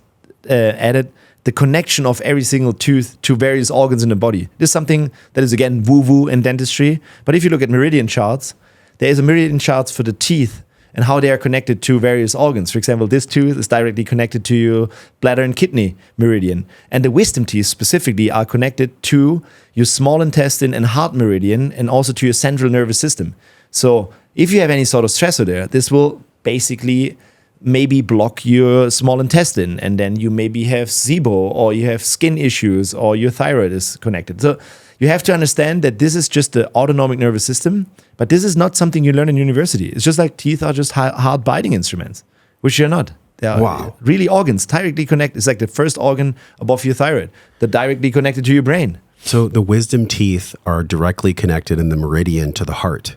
added, the connection of every single tooth to various organs in the body. This is something that is, again, woo-woo in dentistry. But if you look at meridian charts, there is a meridian charts for the teeth and how they are connected to various organs. For example, this tooth is directly connected to your bladder and kidney meridian. And the wisdom teeth specifically are connected to your small intestine and heart meridian, and also to your central nervous system. So if you have any sort of stressor there, this will basically maybe block your small intestine, and then you maybe have SIBO, or you have skin issues, or your thyroid is connected. So you have to understand that this is just the autonomic nervous system, but this is not something you learn in university. It's just like teeth are just hard biting instruments, which they're not. They are really organs directly connected. It's like the first organ above your thyroid. They're directly connected to your brain. So the wisdom teeth are directly connected in the meridian to the heart.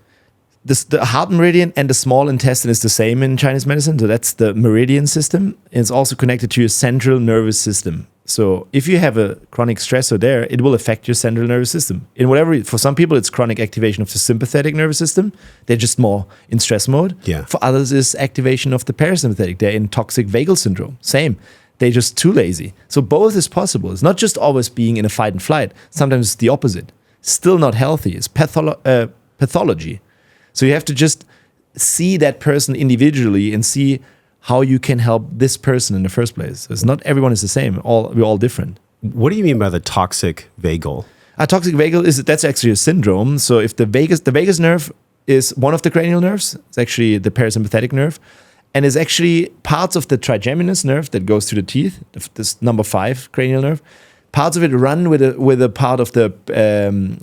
The heart meridian and the small intestine is the same in Chinese medicine. So that's the meridian system. It's also connected to your central nervous system. So if you have a chronic stressor there, it will affect your central nervous system. In whatever, for some people, it's chronic activation of the sympathetic nervous system. They're just more in stress mode. Yeah. For others, it's activation of the parasympathetic. They're in toxic vagal syndrome. Same. They're just too lazy. So both is possible. It's not just always being in a fight and flight. Sometimes it's the opposite. Still not healthy. It's pathology. So you have to just see that person individually and see how you can help this person in the first place. It's not everyone is the same. We're all different. What do you mean by the toxic vagal? A toxic vagal that's actually a syndrome. So if the vagus nerve is one of the cranial nerves, it's actually the parasympathetic nerve, and is actually parts of the trigeminous nerve that goes to the teeth, this number 5 cranial nerve. Parts of it run with a part of the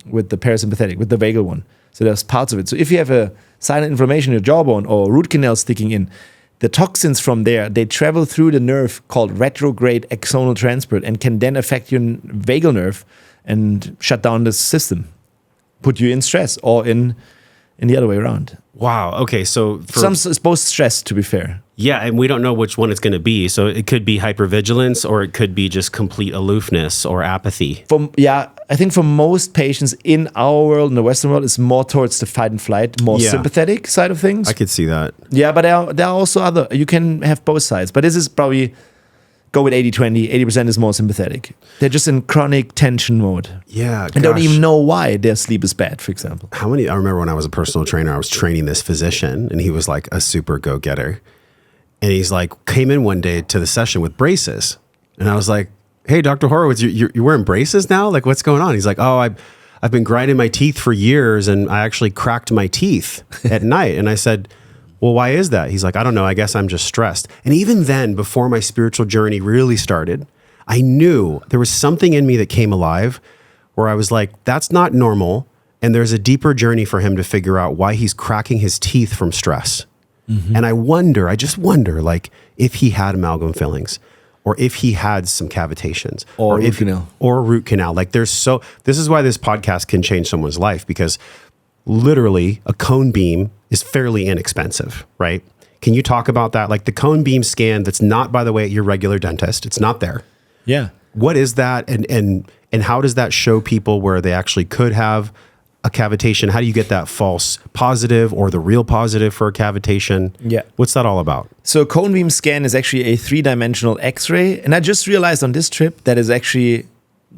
with the parasympathetic, with the vagal one. So there's parts of it. So if you have a silent inflammation in your jawbone or root canal sticking in, the toxins from there, they travel through the nerve called retrograde axonal transport and can then affect your vagal nerve and shut down the system, put you in stress, or in the other way around. Wow. Okay. So it's both stress, to be fair. Yeah, and we don't know which one it's going to be. So it could be hypervigilance, or it could be just complete aloofness or apathy. I think for most patients in our world, in the Western world, it's more towards the fight and flight, more sympathetic side of things. I could see that. Yeah, but there are also you can have both sides. But this is probably, go with 80-20, 80% is more sympathetic. They're just in chronic tension mode. Yeah, and don't even know why their sleep is bad, for example. I remember when I was a personal trainer, I was training this physician, and he was like a super go-getter. And he's like, came in one day to the session with braces. And I was like, hey, Dr. Horowitz, you're wearing braces now? Like, what's going on? He's like, oh, I've been grinding my teeth for years, and I actually cracked my teeth at night. And I said, well, why is that? He's like, I don't know. I guess I'm just stressed. And even then, before my spiritual journey really started, I knew there was something in me that came alive where I was like, that's not normal. And there's a deeper journey for him to figure out why he's cracking his teeth from stress. Mm-hmm. And I just wonder, like, if he had amalgam fillings, or if he had some cavitations, or root canal. Like, this is why this podcast can change someone's life, because literally a cone beam is fairly inexpensive, right? Can you talk about that? Like the cone beam scan that's not, by the way, at your regular dentist. It's not there. Yeah. What is that? And how does that show people where they actually could have a cavitation? How do you get that false positive or the real positive for a cavitation? Yeah. What's that all about? So cone beam scan is actually a 3-dimensional X-ray. And I just realized on this trip that is actually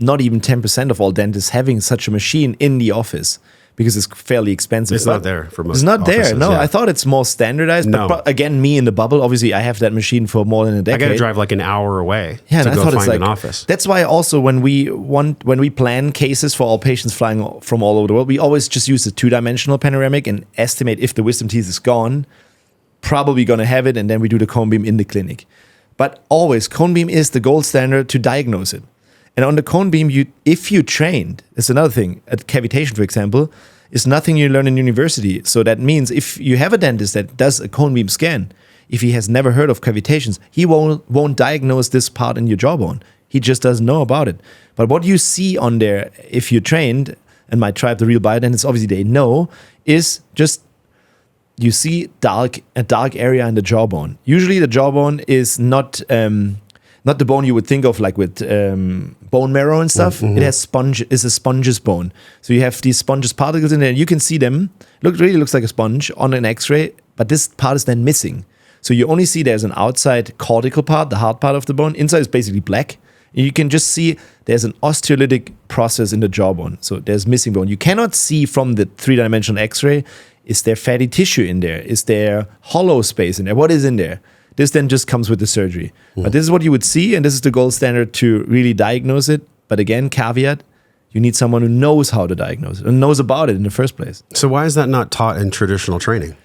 not even 10% of all dentists having such a machine in the office, because it's fairly expensive. It's not there for most It's not offices, there. No, yeah. I thought it's more standardized. No. But again, me in the bubble, obviously I have that machine for more than a decade. I got to drive like an hour away to go find an office. That's why also when we plan cases for all patients flying from all over the world, we always just use the 2-dimensional panoramic and estimate if the wisdom teeth is gone, probably going to have it, and then we do the cone beam in the clinic. But always, cone beam is the gold standard to diagnose it. And on the cone beam, if you trained, that's another thing, at cavitation, for example, is nothing you learn in university. So that means if you have a dentist that does a cone beam scan, if he has never heard of cavitations, he won't diagnose this part in your jawbone. He just doesn't know about it. But what you see on there, if you're trained, and my tribe, the real biodentists, obviously they know, is just you see a dark area in the jawbone. Usually the jawbone is not the bone you would think of like with bone marrow and stuff. It has is a spongeous bone. So you have these spongeous particles in there, and you can see them. Really looks like a sponge on an X-ray, but this part is then missing. So you only see there's an outside cortical part, the hard part of the bone. Inside is basically black. You can just see there's an osteolytic process in the jawbone. So there's missing bone. You cannot see from the 3-dimensional X-ray, is there fatty tissue in there? Is there hollow space in there? What is in there? This then just comes with the surgery. But this is what you would see, and this is the gold standard to really diagnose it. But again, caveat, you need someone who knows how to diagnose it and knows about it in the first place. So why is that not taught in traditional training?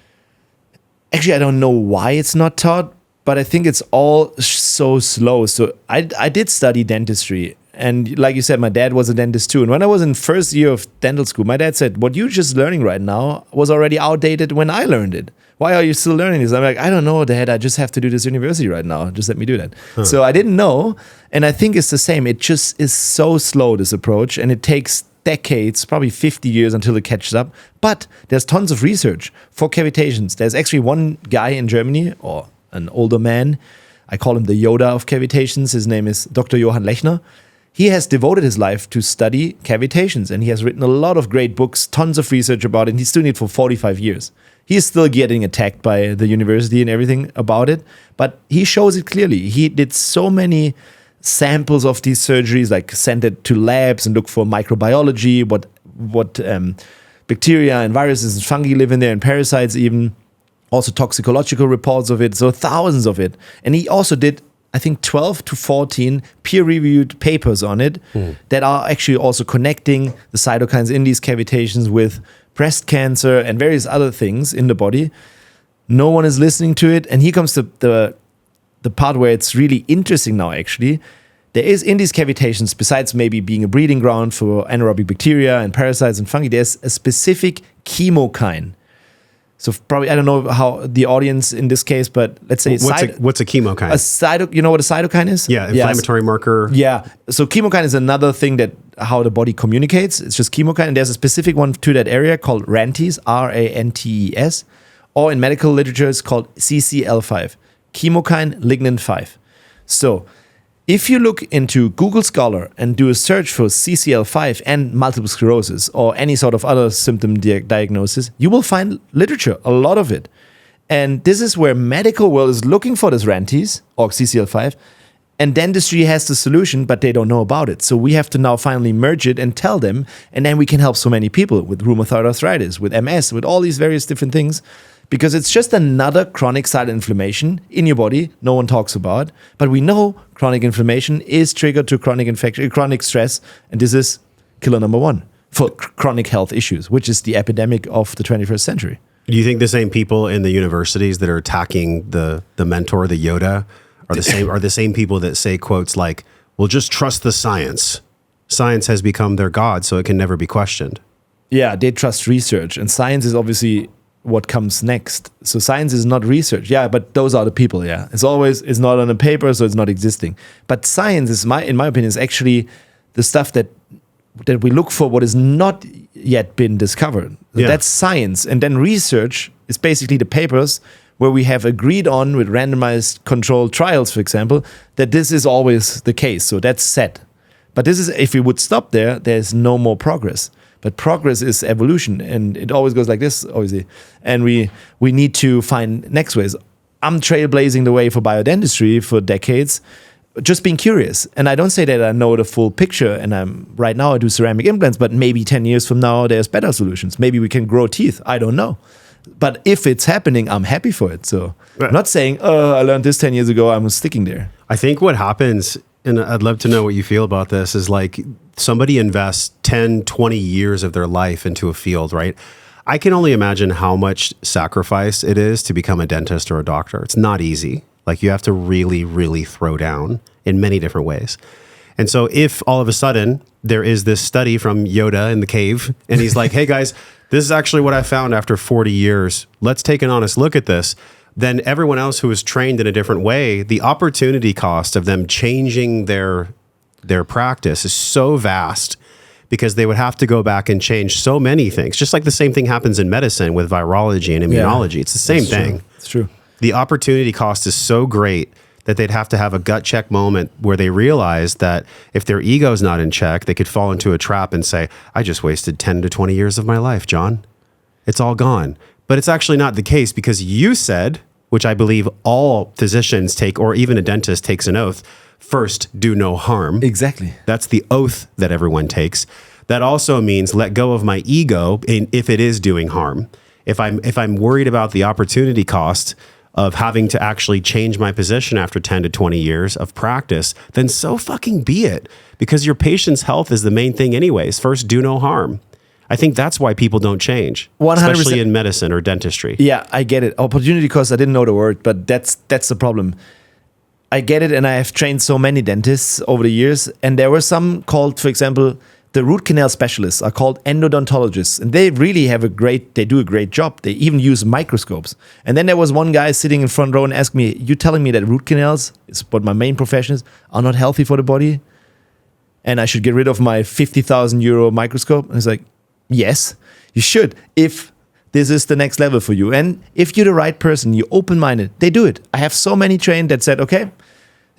Actually, I don't know why it's not taught, but I think it's all so slow. So I did study dentistry. And like you said, my dad was a dentist too. And when I was in first year of dental school, my dad said, what you're just learning right now was already outdated when I learned it. Why are you still learning this? I'm like, I don't know, Dad. I just have to do this university right now. Just let me do that. So I didn't know. And I think it's the same. It just is so slow, this approach. And it takes decades, probably 50 years until it catches up. But there's tons of research for cavitations. There's actually one guy in Germany, or an older man. I call him the Yoda of cavitations. His name is Dr. Johann Lechner. He has devoted his life to study cavitations, and he has written a lot of great books, tons of research about it, and he's doing it for 45 years. He is still getting attacked by the university and everything about it, but he shows it clearly. He did so many samples of these surgeries, like sent it to labs and look for microbiology, what bacteria and viruses and fungi live in there, and parasites even. Also toxicological reports of it, so thousands of it. And he also did, I think, 12 to 14 peer-reviewed papers on it that are actually also connecting the cytokines in these cavitations with breast cancer and various other things in the body. No one is listening to it. And here comes the part where it's really interesting now, actually. There is in these cavitations, besides maybe being a breeding ground for anaerobic bacteria and parasites and fungi, there's a specific chemokine. So probably, I don't know how the audience in this case, but let's say what's a chemokine? You know what a cytokine is? Yeah, inflammatory marker. Yeah. So chemokine is another thing that how the body communicates. It's just chemokine, and there's a specific one to that area called RANTES, RANTES, or in medical literature it's called CCL5, chemokine lignin 5. So if you look into Google Scholar and do a search for CCL5 and multiple sclerosis or any sort of other symptom diagnosis, you will find literature, a lot of it. And this is where medical world is looking for this RANTES or CCL5, and dentistry has the solution, but they don't know about it. So we have to now finally merge it and tell them, and then we can help so many people with rheumatoid arthritis, with MS, with all these various different things. Because it's just another chronic silent inflammation in your body no one talks about. But we know chronic inflammation is triggered to chronic infection, chronic stress. And this is killer number one for chronic health issues, which is the epidemic of the 21st century. Do you think the same people in the universities that are attacking the mentor, the Yoda, are the same people that say quotes like, well, just trust the science. Science has become their god, so it can never be questioned. Yeah, they trust research. And science is obviously what comes next. So science is not research. Yeah, but those are the people, yeah. It's not on a paper, so it's not existing. But science is, in my opinion, is actually the stuff that we look for what has not yet been discovered. Yeah. That's science. And then research is basically the papers where we have agreed on with randomized controlled trials, for example, that this is always the case. So that's set. But this is, if we would stop there, there's no more progress. But progress is evolution, and it always goes like this, obviously. And we need to find next ways. I'm trailblazing the way for biodentistry for decades, just being curious. And I don't say that I know the full picture, and right now I do ceramic implants, but maybe 10 years from now there's better solutions. Maybe we can grow teeth. I don't know. But if it's happening, I'm happy for it. So I'm not saying, I learned this 10 years ago, I'm sticking there. I think what happens, and I'd love to know what you feel about this, is like somebody invests 10, 20 years of their life into a field, right? I can only imagine how much sacrifice it is to become a dentist or a doctor. It's not easy. Like you have to really, really throw down in many different ways. And so if all of a sudden there is this study from Yoda in the cave, and he's like, hey guys, this is actually what I found after 40 years. Let's take an honest look at this. Then everyone else who is trained in a different way, the opportunity cost of them changing their practice is so vast because they would have to go back and change so many things. Just like the same thing happens in medicine with virology and immunology. It's the same thing. It's true. The opportunity cost is so great that they'd have to have a gut check moment where they realize that if their ego's not in check, they could fall into a trap and say, I just wasted 10 to 20 years of my life, John. It's all gone. But it's actually not the case, because you said, which I believe all physicians take, or even a dentist takes an oath, first, do no harm. Exactly. That's the oath that everyone takes. That also means let go of my ego if it is doing harm. If I'm worried about the opportunity cost of having to actually change my position after 10 to 20 years of practice, then so fucking be it. Because your patient's health is the main thing anyways. First, do no harm. I think that's why people don't change, 100%. especially in medicine or dentistry. Yeah, I get it. Opportunity cost, I didn't know the word, but that's the problem. I get it, and I have trained so many dentists over the years, and there were some called, for example, the root canal specialists are called endodontologists, and they really they do a great job. They even use microscopes. And then there was one guy sitting in front row and asked me, you telling me that root canals, is what my main profession is, are not healthy for the body? And I should get rid of my 50,000 euro microscope? And I was like, yes, you should, if this is the next level for you. And if you're the right person, you're open-minded, they do it. I have so many trained that said, okay,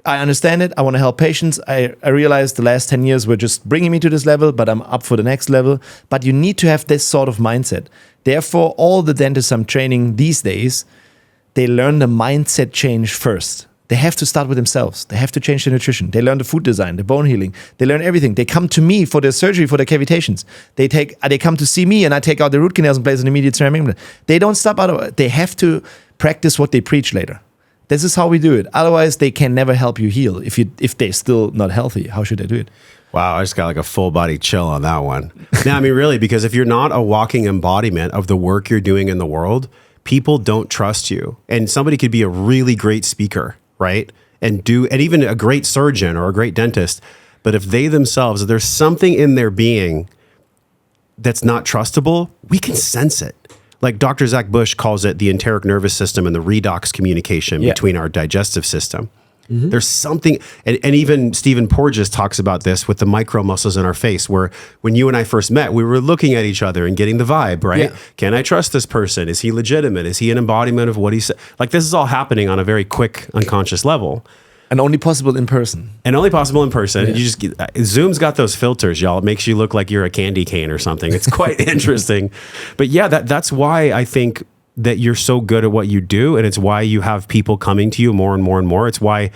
I understand it. I want to help patients. I realized the last 10 years were just bringing me to this level, but I'm up for the next level. But you need to have this sort of mindset. Therefore, all the dentists I'm training these days, they learn the mindset change first. They have to start with themselves. They have to change their nutrition. They learn the food design, the bone healing. They learn everything. They come to me for their surgery, for their cavitations. They come to see me, and I take out the root canals and place an immediate ceramic implant. They don't stop out. They have to practice what they preach later. This is how we do it. Otherwise, they can never help you heal. If they're still not healthy, how should they do it? Wow, I just got like a full body chill on that one. Now, I mean, really, because if you're not a walking embodiment of the work you're doing in the world, people don't trust you. And somebody could be a really great speaker, right? And even a great surgeon or a great dentist. But if they themselves, if there's something in their being that's not trustable, we can sense it. Like Dr. Zach Bush calls it the enteric nervous system and the redox communication between our digestive system. Mm-hmm. There's something, and even Stephen Porges talks about this with the micro muscles in our face, where when you and I first met, we were looking at each other and getting the vibe, right? Yeah. Can I trust this person? Is he legitimate? Is he an embodiment of what he said? Like, this is all happening on a very quick, unconscious level. And only possible in person. Yeah. You just Zoom's got those filters, y'all. It makes you look like you're a candy cane or something. It's quite interesting. But yeah, that's why I think that you're so good at what you do, and it's why you have people coming to you more and more and more. It's why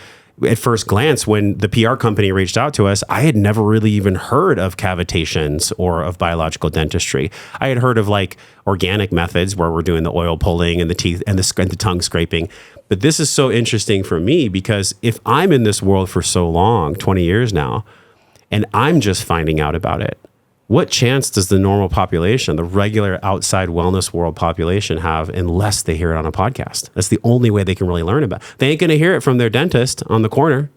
at first glance, when the PR company reached out to us, I had never really even heard of cavitations or of biological dentistry. I had heard of like organic methods where we're doing the oil pulling and the teeth and the tongue scraping. But this is so interesting for me, because if I'm in this world for so long, 20 years now, and I'm just finding out about it, what chance does the normal population, the regular outside wellness world population, have unless they hear it on a podcast? That's the only way they can really learn about it. They ain't going to hear it from their dentist on the corner.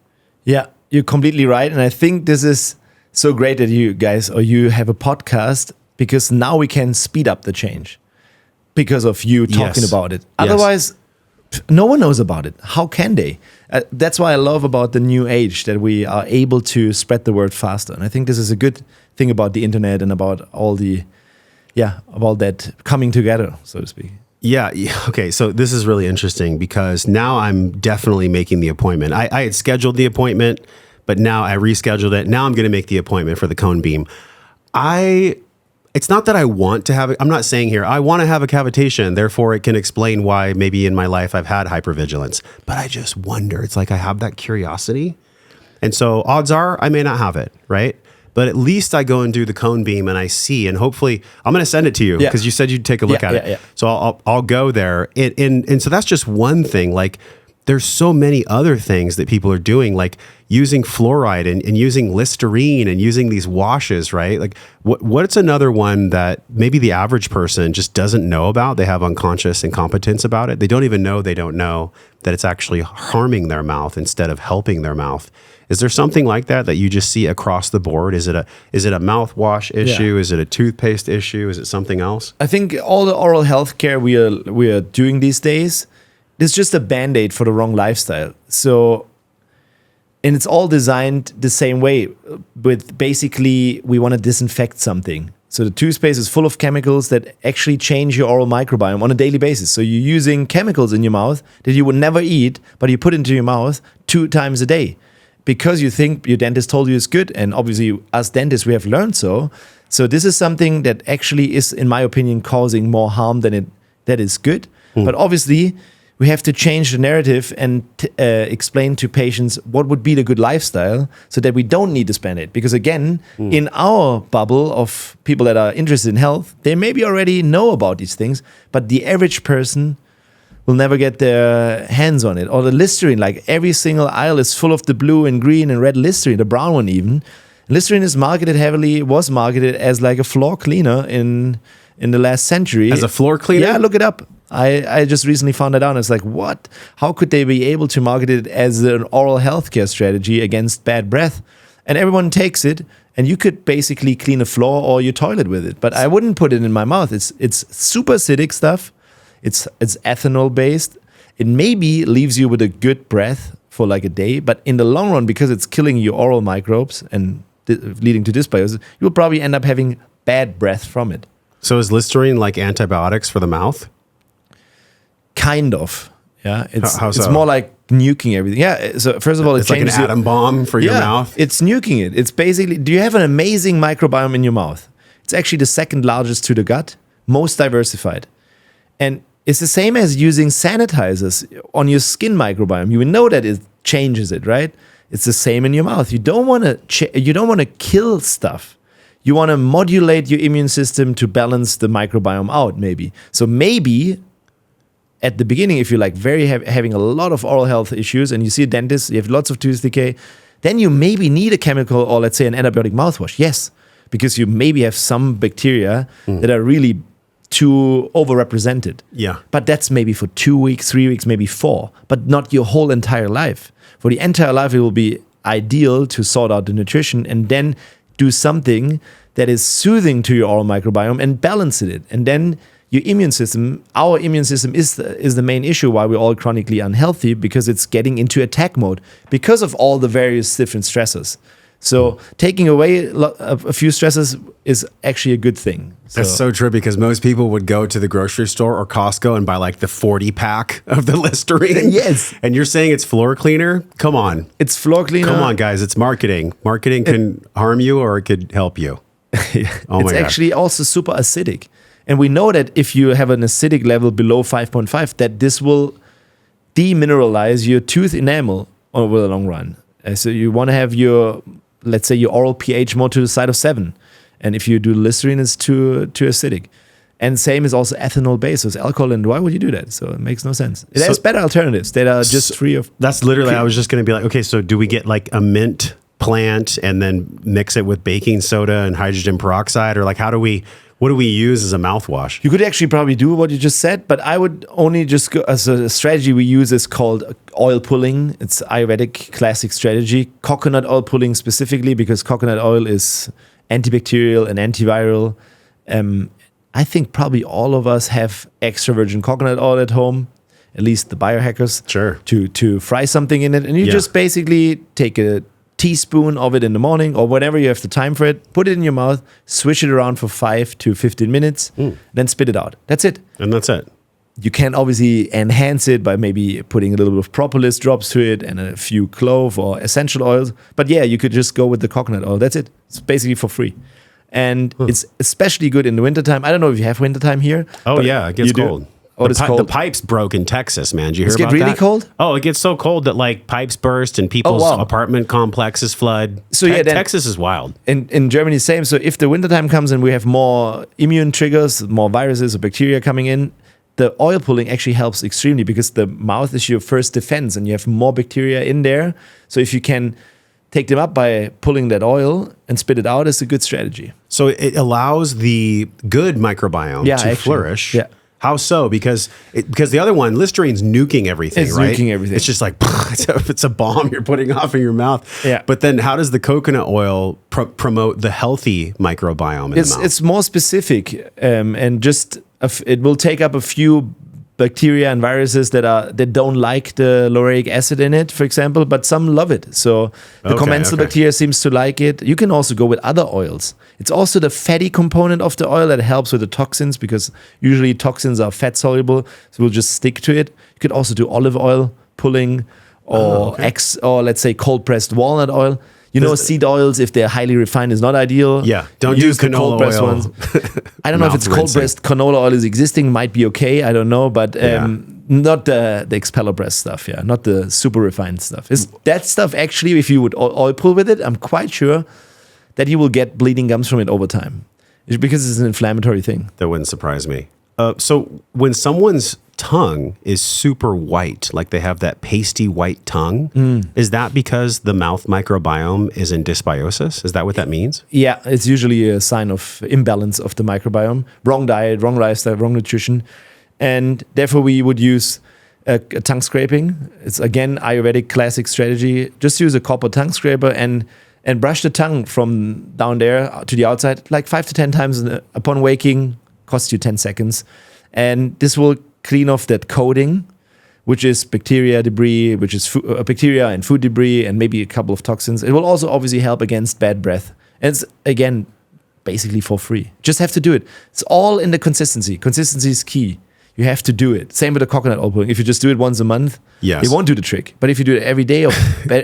Yeah, you're completely right. And I think this is so great that you guys, or you have a podcast, because now we can speed up the change because of you talking about it. Otherwise, no one knows about it. How can they? That's why I love about the new age, that we are able to spread the word faster. And I think this is a good thing about the internet and about all about that coming together, so to speak. Yeah. Okay. So this is really interesting, because now I'm definitely making the appointment. I had scheduled the appointment, but now I rescheduled it. Now I'm going to make the appointment for the cone beam. It's not that I want to have it. I'm not saying here, I want to have a cavitation, therefore it can explain why maybe in my life I've had hypervigilance. But I just wonder, it's like I have that curiosity. And so odds are I may not have it, right? But at least I go and do the cone beam and I see, and hopefully I'm going to send it to you, because you said you'd take a look at it. Yeah. So I'll go there. And so that's just one thing. Like, there's so many other things that people are doing, like using fluoride and using Listerine and using these washes, right? Like what's another one that maybe the average person just doesn't know about? They have unconscious incompetence about it. They don't even know they don't know that it's actually harming their mouth instead of helping their mouth. Is there something like that you just see across the board? Is it a mouthwash issue? Yeah. Is it a toothpaste issue? Is it something else? I think all the oral health care we are doing these days, it's just a band-aid for the wrong lifestyle. So And it's all designed the same way. With basically, we want to disinfect something. So the toothpaste is full of chemicals that actually change your oral microbiome on a daily basis. So you're using chemicals in your mouth that you would never eat, but you put into your mouth 2 times a day because you think your dentist told you it's good. And obviously, as dentists, we have learned so. So this is something that actually is, in my opinion, causing more harm than that is good. But obviously, we have to change the narrative and explain to patients what would be the good lifestyle so that we don't need to spend it. Because again, in our bubble of people that are interested in health, they maybe already know about these things, but the average person will never get their hands on it. Or the Listerine, like every single aisle is full of the blue and green and red Listerine, the brown one even. Listerine is was marketed as like a floor cleaner in the last century. As a floor cleaner? Yeah, look it up. I just recently found that out. It's like, what? How could they be able to market it as an oral healthcare strategy against bad breath? And everyone takes it, and you could basically clean a floor or your toilet with it. But I wouldn't put it in my mouth. It's super acidic stuff. It's ethanol based. It maybe leaves you with a good breath for like a day, but in the long run, because it's killing your oral microbes and leading to dysbiosis, you will probably end up having bad breath from it. So is Listerine like antibiotics for the mouth? Kind of, yeah. How so? It's more like nuking everything. Yeah. So first of all, it's like an atom bomb for your mouth. It's nuking it. It's basically, do you have an amazing microbiome in your mouth? It's actually the second largest to the gut, most diversified, and it's the same as using sanitizers on your skin microbiome. You know that it changes it, right? It's the same in your mouth. You don't want to kill stuff. You want to modulate your immune system to balance the microbiome out, maybe. So maybe at the beginning, if you're like having a lot of oral health issues and you see a dentist, you have lots of tooth decay, then you maybe need a chemical or let's say an antibiotic mouthwash. Yes, because you maybe have some bacteria that are really too overrepresented. Yeah. But that's maybe for 2 weeks, 3 weeks, maybe 4, but not your whole entire life. For the entire life, it will be ideal to sort out the nutrition and then do something that is soothing to your oral microbiome and balance it. And then your immune system, our immune system is the main issue why we're all chronically unhealthy, because it's getting into attack mode because of all the various different stressors. So taking away a few stresses is actually a good thing. That's so true, because most people would go to the grocery store or Costco and buy like the 40 pack of the Listerine. Yes. And you're saying it's floor cleaner? Come on. It's floor cleaner. Come on, guys. It's marketing. Marketing can harm you or it could help you. Oh it's actually also super acidic. And we know that if you have an acidic level below 5.5, that this will demineralize your tooth enamel over the long run. So you want to have your, let's say, your oral pH more to the side of 7. And if you do Listerine, it's too acidic. And same is also ethanol based. So it's alcohol. And why would you do that? So it makes no sense. It has better alternatives that are just free of. That's literally, I was just going to be like, okay, so do we get like a mint plant and then mix it with baking soda and hydrogen peroxide? Or like, what do we use as a mouthwash? You could actually probably do what you just said, but I would only just go as a strategy we use is called oil pulling. It's Ayurvedic classic strategy. Coconut oil pulling specifically, because coconut oil is antibacterial and antiviral. I think probably all of us have extra virgin coconut oil at home, at least the biohackers. Sure. To fry something in it. And you just basically take a teaspoon of it in the morning or whenever you have the time for it, put it in your mouth, swish it around for 5 to 15 minutes, then spit it out. That's it. And that's it. You can obviously enhance it by maybe putting a little bit of propolis drops to it and a few clove or essential oils. But yeah, you could just go with the coconut oil. That's it. It's basically for free. And it's especially good in the wintertime. I don't know if you have wintertime here. Oh, yeah. It gets cold. Oh, it's cold. The pipes broke in Texas, man. Did you hear about that? Does it get really cold? Oh, it gets so cold that like pipes burst and people's apartment complexes flood. So yeah, Texas is wild. In Germany, same. So if the wintertime comes and we have more immune triggers, more viruses or bacteria coming in, the oil pulling actually helps extremely, because the mouth is your first defense and you have more bacteria in there. So if you can take them up by pulling that oil and spit it out, is a good strategy. So it allows the good microbiome to flourish. Yeah. How so? Because the other one, Listerine's nuking everything, it's right? It's nuking everything. It's just like, it's a bomb you're putting off in your mouth. Yeah. But then how does the coconut oil promote the healthy microbiome in the mouth? It's more specific, and just it will take up a few bacteria and viruses that don't like the lauric acid in it, for example, but some love it. So the commensal bacteria seems to like it. You can also go with other oils. It's also the fatty component of the oil that helps with the toxins, because usually toxins are fat soluble, so we'll just stick to it. You could also do olive oil pulling, or or let's say cold pressed walnut oil. You know, seed oils, if they're highly refined, is not ideal. Yeah, don't use the canola cold pressed oil. ones. I don't know if it's cold pressed canola oil is existing. Might be okay. I don't know, but not the expeller press stuff. Yeah, not the super refined stuff. Is that stuff actually? If you would oil pull with it, I'm quite sure that you will get bleeding gums from it over time, because it's an inflammatory thing. That wouldn't surprise me. So when someone's tongue is super white, like they have that pasty white tongue, is that because the mouth microbiome is in dysbiosis? Is that what that means? Yeah, it's usually a sign of imbalance of the microbiome. Wrong diet, wrong lifestyle, wrong nutrition. And therefore we would use a tongue scraping. It's again Ayurvedic classic strategy. Just use a copper tongue scraper and brush the tongue from down there to the outside like 5 to 10 times upon waking. Costs you 10 seconds. And this will clean off that coating, which is bacteria debris, which is bacteria and food debris, and maybe a couple of toxins. It will also obviously help against bad breath. And it's, again, basically for free. Just have to do it. It's all in the consistency. Consistency is key. You have to do it. Same with the coconut oil pulling. If you just do it once a month, it won't do the trick. But if you do it every day, or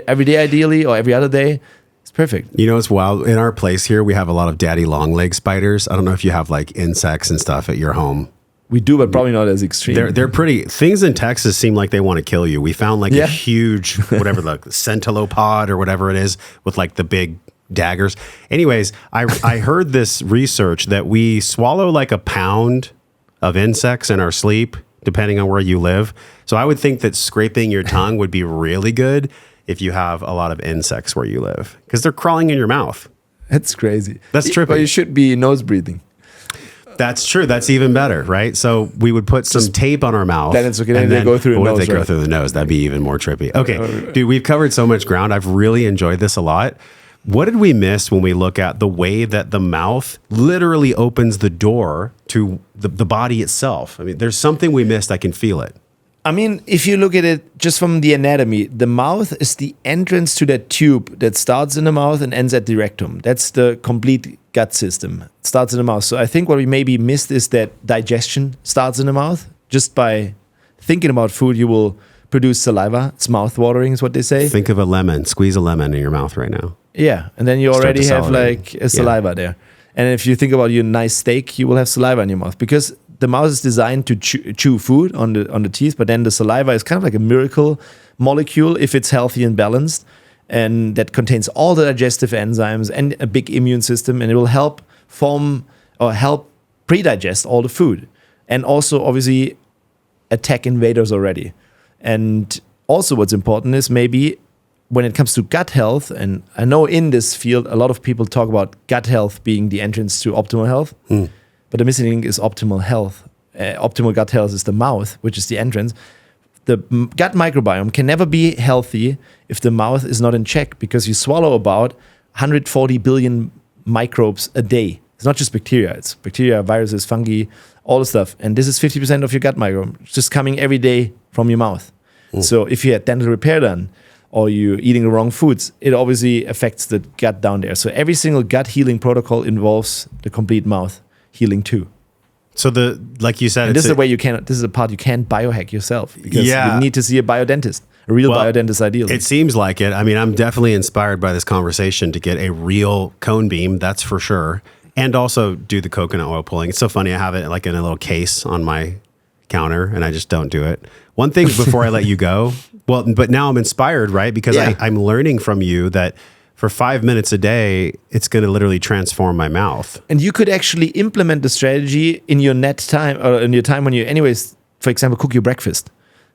every day ideally, or every other day, it's perfect. You know, it's wild. In our place here, we have a lot of daddy long leg spiders. I don't know if you have like insects and stuff at your home. We do, but probably not as extreme. They're pretty. Things in Texas seem like they want to kill you. We found like a huge, whatever, the centilopod or whatever it is, with like the big daggers. Anyways, I heard this research that we swallow like a pound of insects in our sleep, depending on where you live. So I would think that scraping your tongue would be really good if you have a lot of insects where you live, because they're crawling in your mouth. That's crazy. That's trippy. But you should be nose breathing. That's true. That's even better, right? So we would put some tape on our mouth. Then it's okay. Then they go through the nose. What if they go through the nose? That'd be even more trippy. Okay, dude, we've covered so much ground. I've really enjoyed this a lot. What did we miss when we look at the way that the mouth literally opens the door to the body itself? I mean, there's something we missed. I can feel it. I mean, if you look at it just from the anatomy, the mouth is the entrance to that tube that starts in the mouth and ends at the rectum. That's the complete gut system. It starts in the mouth. So I think what we maybe missed is that digestion starts in the mouth. Just by thinking about food, you will produce saliva. It's mouth-watering is what they say. Think of a lemon. Squeeze a lemon in your mouth right now. Yeah, and then you already have like a saliva there. And if you think about your nice steak, you will have saliva in your mouth, because the mouth is designed to chew food on the teeth, but then the saliva is kind of like a miracle molecule if it's healthy and balanced, and that contains all the digestive enzymes and a big immune system, and it will help form or help pre-digest all the food, and also obviously attack invaders already. And also what's important is maybe when it comes to gut health, and I know in this field a lot of people talk about gut health being the entrance to optimal health. But the missing link is optimal health. Optimal gut health is the mouth, which is the entrance. The gut microbiome can never be healthy if the mouth is not in check, because you swallow about 140 billion microbes a day. It's not just bacteria. It's bacteria, viruses, fungi, all the stuff. And this is 50% of your gut microbiome. It's just coming every day from your mouth. So if you had dental repair done, or you're eating the wrong foods, it obviously affects the gut down there. So every single gut healing protocol involves the complete mouth healing too. So like you said, and this is the way you can. This is a part you can't biohack yourself, because you need to see a biodentist, a real biodentist, ideally. It seems like it. I mean, I'm definitely inspired by this conversation to get a real cone beam. That's for sure, and also do the coconut oil pulling. It's so funny. I have it like in a little case on my counter, and I just don't do it. One thing before I let you go. Well, but now I'm inspired, right? Because I'm learning from you that for 5 minutes a day, it's going to literally transform my mouth. And you could actually implement the strategy in your net time, or in your time when you, anyways, for example, cook your breakfast.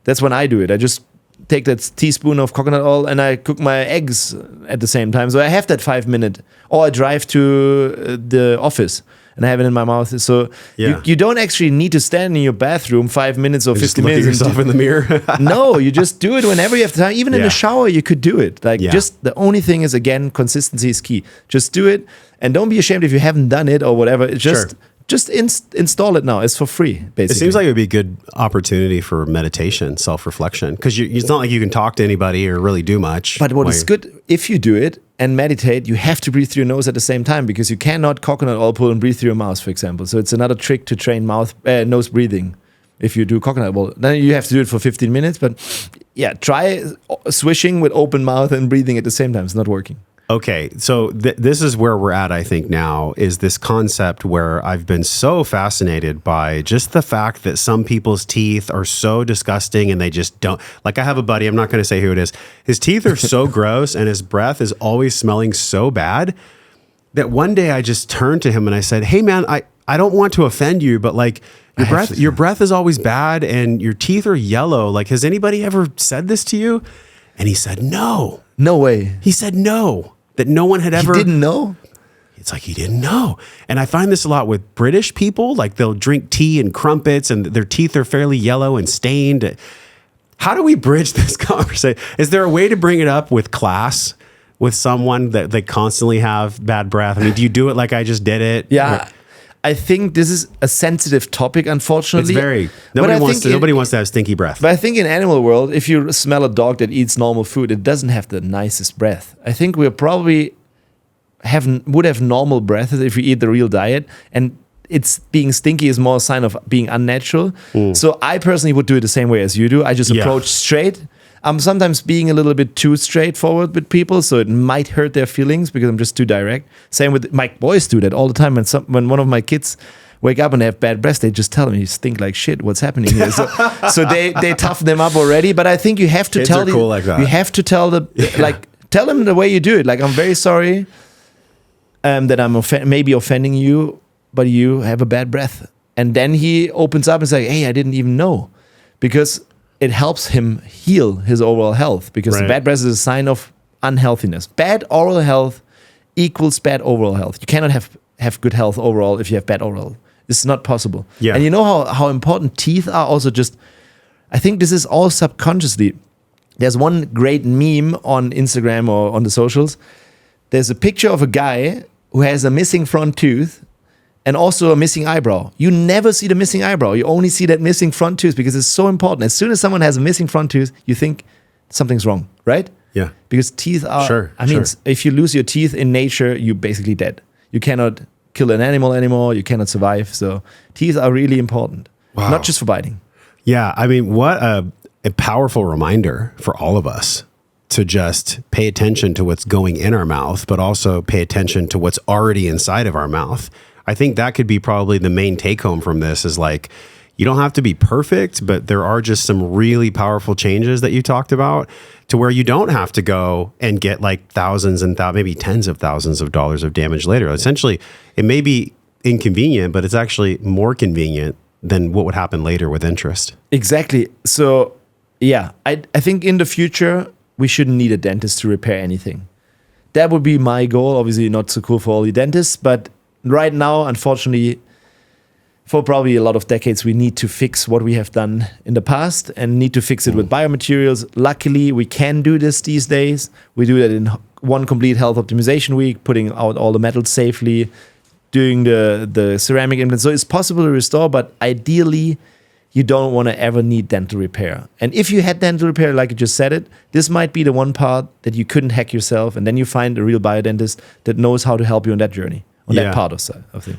That's when I do it. I just take that teaspoon of coconut oil and I cook my eggs at the same time. So I have that 5 minute, or I drive to the office and I have it in my mouth. So you don't actually need to stand in your bathroom 5 minutes or 50 minutes. Look at yourself in the mirror. No, you just do it whenever you have time. Even in the shower, you could do it. Like just the only thing is, again, consistency is key. Just do it, and don't be ashamed if you haven't done it or whatever. It's just just install it now. It's for free, basically. It seems like it would be a good opportunity for meditation, self-reflection, because it's not like you can talk to anybody or really do much. But what is good, if you do it and meditate, you have to breathe through your nose at the same time, because you cannot coconut oil pull and breathe through your mouth, for example. So it's another trick to train nose breathing. If you do coconut oil, then you have to do it for 15 minutes. But yeah, try swishing with open mouth and breathing at the same time. It's not working. Okay, so this is where we're at, I think, now, is this concept where I've been so fascinated by just the fact that some people's teeth are so disgusting and they just don't. Like, I have a buddy, I'm not going to say who it is. His teeth are so gross and his breath is always smelling so bad that one day I just turned to him and I said, hey, man, I don't want to offend you, but like, your breath is always bad and your teeth are yellow. Like, has anybody ever said this to you? And he said, no. No way. He said no. That no one had ever... He didn't know? It's like he didn't know. And I find this a lot with British people. Like, they'll drink tea and crumpets and their teeth are fairly yellow and stained. How do we bridge this conversation? Is there a way to bring it up with class with someone that they constantly have bad breath? I mean, do you do it like I just did it? Yeah. I think this is a sensitive topic, unfortunately. It's very... Nobody wants to have stinky breath. But I think in animal world, if you smell a dog that eats normal food, it doesn't have the nicest breath. I think we probably would have normal breath if we eat the real diet. And it's being stinky is more a sign of being unnatural. So I personally would do it the same way as you do. I just approach straight. I'm sometimes being a little bit too straightforward with people, so it might hurt their feelings because I'm just too direct. Same with my boys do that all the time. When one of my kids wake up and they have bad breath, they just tell me, you stink like shit. What's happening here? So they toughen them up already. But I think you have to tell them. Cool like that. You have to tell tell them the way you do it. Like, I'm very sorry that I'm maybe offending you, but you have a bad breath. And then he opens up and says, hey, I didn't even know, because it helps him heal his overall health, because the bad breath is a sign of unhealthiness. Bad oral health equals bad overall health. You cannot have good health overall if you have bad oral. This is not possible. Yeah. And you know how important teeth are also just, I think this is all subconsciously. There's one great meme on Instagram or on the socials. There's a picture of a guy who has a missing front tooth and also a missing eyebrow. You never see the missing eyebrow. You only see that missing front tooth, because it's so important. As soon as someone has a missing front tooth, you think something's wrong, right? Yeah. Because teeth are... if you lose your teeth in nature, you're basically dead. You cannot kill an animal anymore. You cannot survive. So teeth are really important. Wow. Not just for biting. Yeah. I mean, what a powerful reminder for all of us to just pay attention to what's going in our mouth, but also pay attention to what's already inside of our mouth. I think that could be probably the main take home from this, is like, you don't have to be perfect, but there are just some really powerful changes that you talked about, to where you don't have to go and get like thousands and maybe tens of thousands of dollars of damage later. Essentially, it may be inconvenient, but it's actually more convenient than what would happen later with interest. Exactly. So yeah, I think in the future, we shouldn't need a dentist to repair anything. That would be my goal. Obviously not so cool for all the dentists, but right now, unfortunately, for probably a lot of decades, we need to fix what we have done in the past and need to fix it with biomaterials. Luckily, we can do this these days. We do that in one complete health optimization week, putting out all the metals safely, doing the ceramic implants. So it's possible to restore, but ideally, you don't want to ever need dental repair. And if you had dental repair, like you just said it, this might be the one part that you couldn't hack yourself, and then you find a real biodentist that knows how to help you on that journey. On that part of things.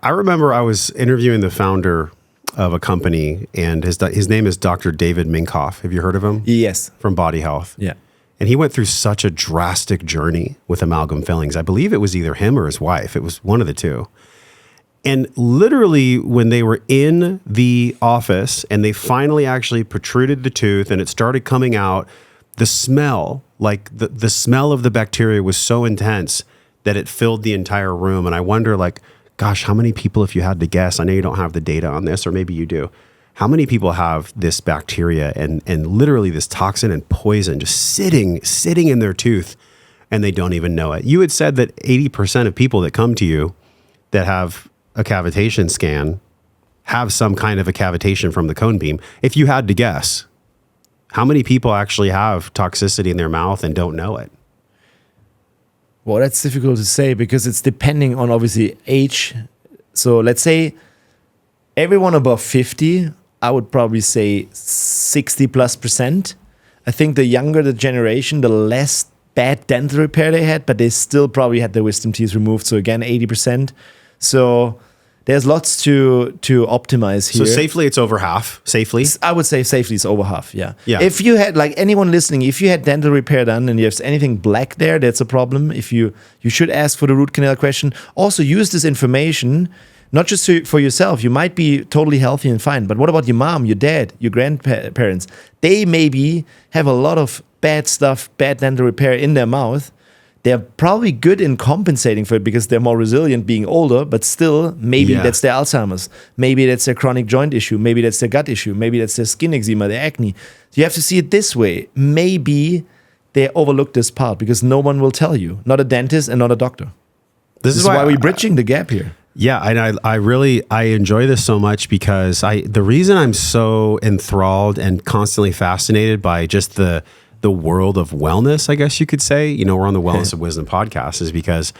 I remember I was interviewing the founder of a company, and his name is Dr. David Minkoff. Have you heard of him? Yes. From Body Health. Yeah. And he went through such a drastic journey with amalgam fillings. I believe it was either him or his wife. It was one of the two. And literally, when they were in the office and they finally actually protruded the tooth and it started coming out, the smell, like the smell of the bacteria was so intense that it filled the entire room. And I wonder, like, gosh, how many people, if you had to guess, I know you don't have the data on this, or maybe you do, how many people have this bacteria and literally this toxin and poison just sitting in their tooth, and they don't even know it? You had said that 80% of people that come to you that have a cavitation scan have some kind of a cavitation from the cone beam. If you had to guess, how many people actually have toxicity in their mouth and don't know it? Well, that's difficult to say, because it's depending on obviously age, So let's say everyone above 50, I would probably say 60+%. I think the younger the generation, the less bad dental repair they had, but they still probably had their wisdom teeth removed. So again, 80%. So there's lots to optimize here. So safely, it's over half. Safely? I would say safely it's over half, yeah. Yeah. If you had, like anyone listening, if you had dental repair done and you have anything black there, that's a problem. If you should ask for the root canal question. Also use this information, not just for yourself. You might be totally healthy and fine, but what about your mom, your dad, your grandparents? They maybe have a lot of bad stuff, bad dental repair in their mouth. They're probably good in compensating for it because they're more resilient being older, but still, maybe that's their Alzheimer's. Maybe that's their chronic joint issue. Maybe that's their gut issue. Maybe that's their skin eczema, their acne. So you have to see it this way. Maybe they overlook this part because no one will tell you. Not a dentist and not a doctor. This is why we're bridging the gap here. Yeah, and I enjoy this so much because the reason I'm so enthralled and constantly fascinated by just the world of wellness, I guess you could say, we're on the Wellness of Wisdom podcast, is because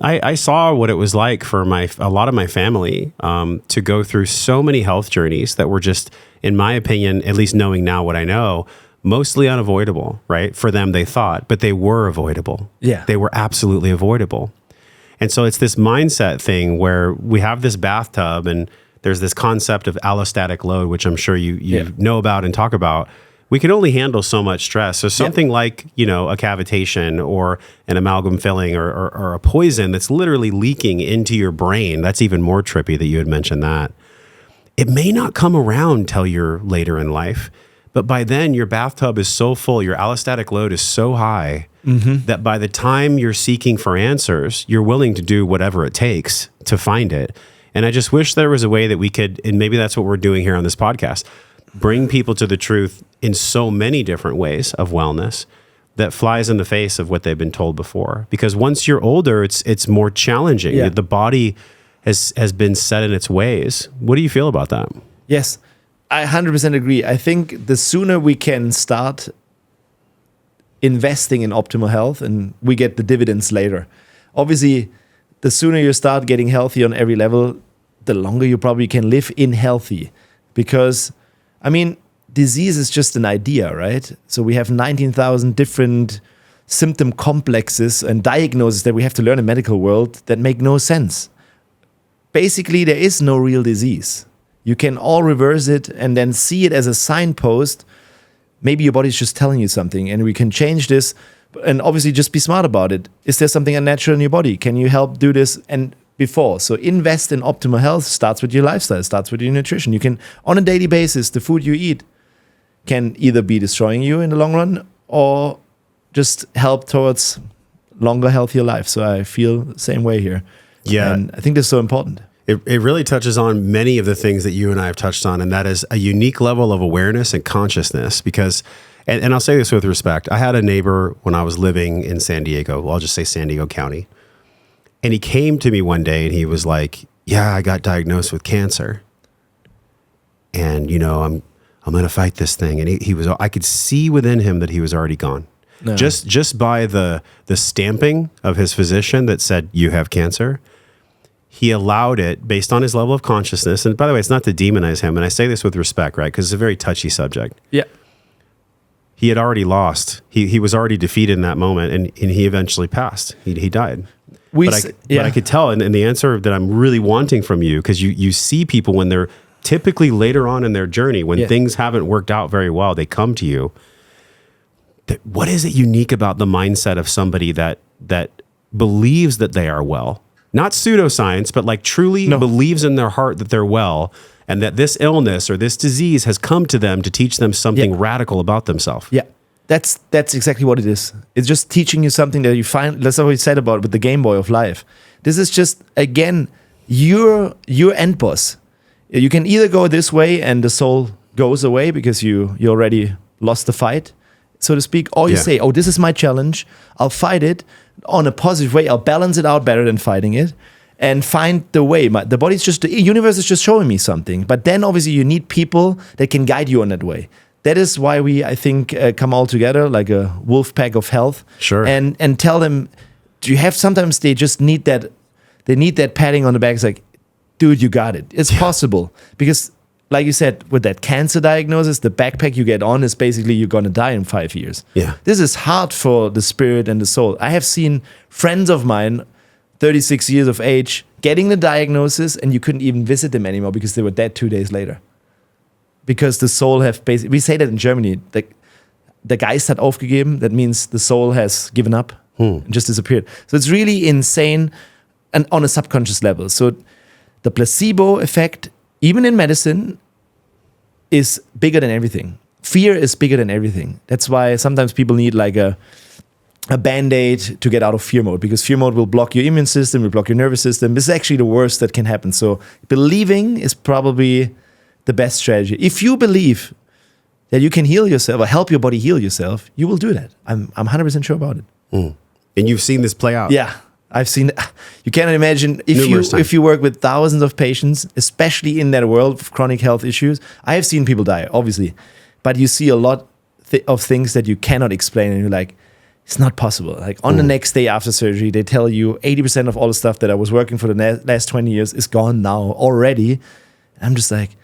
I saw what it was like for a lot of my family to go through so many health journeys that were just, in my opinion, at least knowing now what I know, mostly unavoidable, right? For them, they thought, but they were avoidable. Yeah. They were absolutely avoidable. And so it's this mindset thing where we have this bathtub and there's this concept of allostatic load, which I'm sure you know about and talk about. We can only handle so much stress. So something like, a cavitation or an amalgam filling or a poison that's literally leaking into your brain. That's even more trippy that you had mentioned that. It may not come around till you're later in life, but by then your bathtub is so full, your allostatic load is so high that by the time you're seeking for answers, you're willing to do whatever it takes to find it. And I just wish there was a way that we could, and maybe that's what we're doing here on this podcast, bring people to the truth in so many different ways of wellness that flies in the face of what they've been told before. Because once you're older, it's more challenging. Yeah. The body has been set in its ways. What do you feel about that? Yes, I 100% agree. I think the sooner we can start investing in optimal health and we get the dividends later. Obviously, the sooner you start getting healthy on every level, the longer you probably can live in healthy. Because, disease is just an idea, right? So we have 19,000 different symptom complexes and diagnoses that we have to learn in the medical world that make no sense. Basically, there is no real disease. You can all reverse it and then see it as a signpost. Maybe your body's just telling you something and we can change this. And obviously just be smart about it. Is there something unnatural in your body? Can you help do this? And before. So invest in optimal health starts with your lifestyle, starts with your nutrition. You can, on a daily basis, the food you eat can either be destroying you in the long run or just help towards longer, healthier life. So I feel the same way here. Yeah. And I think this is so important. It really touches on many of the things that you and I have touched on, and that is a unique level of awareness and consciousness. Because, and I'll say this with respect, I had a neighbor when I was living in San Diego. Well, I'll just say San Diego County. And he came to me one day and he was like, yeah, I got diagnosed with cancer. And, I'm going to fight this thing. And he was, I could see within him that he was already gone. No. Just by the stamping of his physician that said, you have cancer. He allowed it based on his level of consciousness. And by the way, it's not to demonize him. And I say this with respect, right? Because it's a very touchy subject. Yeah. He had already lost. He was already defeated in that moment. And he eventually passed. He died. But I could tell, and the answer that I'm really wanting from you, because you see people when they're typically later on in their journey, when things haven't worked out very well, they come to you. What is it unique about the mindset of somebody that believes that they are well? Not pseudoscience, but like truly believes in their heart that they're well, and that this illness or this disease has come to them to teach them something radical about themselves. Yeah. That's exactly what it is. It's just teaching you something that you find. That's what we said about with the Game Boy of life. This is just, again, your end boss. You can either go this way and the soul goes away because you already lost the fight, so to speak, or you say, oh, this is my challenge. I'll fight it on a positive way. I'll balance it out better than fighting it and find the way. The body's just, the universe is just showing me something. But then obviously you need people that can guide you on that way. That is why we, I think, come all together like a wolf pack of health. Sure. And tell them, do you have, sometimes they just need that, patting on the back. It's like, dude, you got it. It's possible. Because like you said, with that cancer diagnosis, the backpack you get on is basically you're going to die in 5 years. Yeah. This is hard for the spirit and the soul. I have seen friends of mine, 36 years of age, getting the diagnosis, and you couldn't even visit them anymore because they were dead 2 days later. Because the soul have basically, we say that in Germany, the Geist hat aufgegeben, that means the soul has given up and just disappeared. So it's really insane and on a subconscious level. So the placebo effect, even in medicine, is bigger than everything. Fear is bigger than everything. That's why sometimes people need like a band-aid to get out of fear mode, because fear mode will block your immune system, will block your nervous system. This is actually the worst that can happen. So believing is probably the best strategy. If you believe that you can heal yourself or help your body heal yourself, you will do that. I'm 100% sure about it. And you've seen this play out. Yeah, I've seen it. You cannot imagine Numerous times. if you work with thousands of patients, especially in that world of chronic health issues. I have seen people die, obviously, but you see a lot of things that you cannot explain, and you're like, it's not possible. Like on the next day after surgery, they tell you 80% of all the stuff that I was working for the last 20 years is gone now already. I'm just like,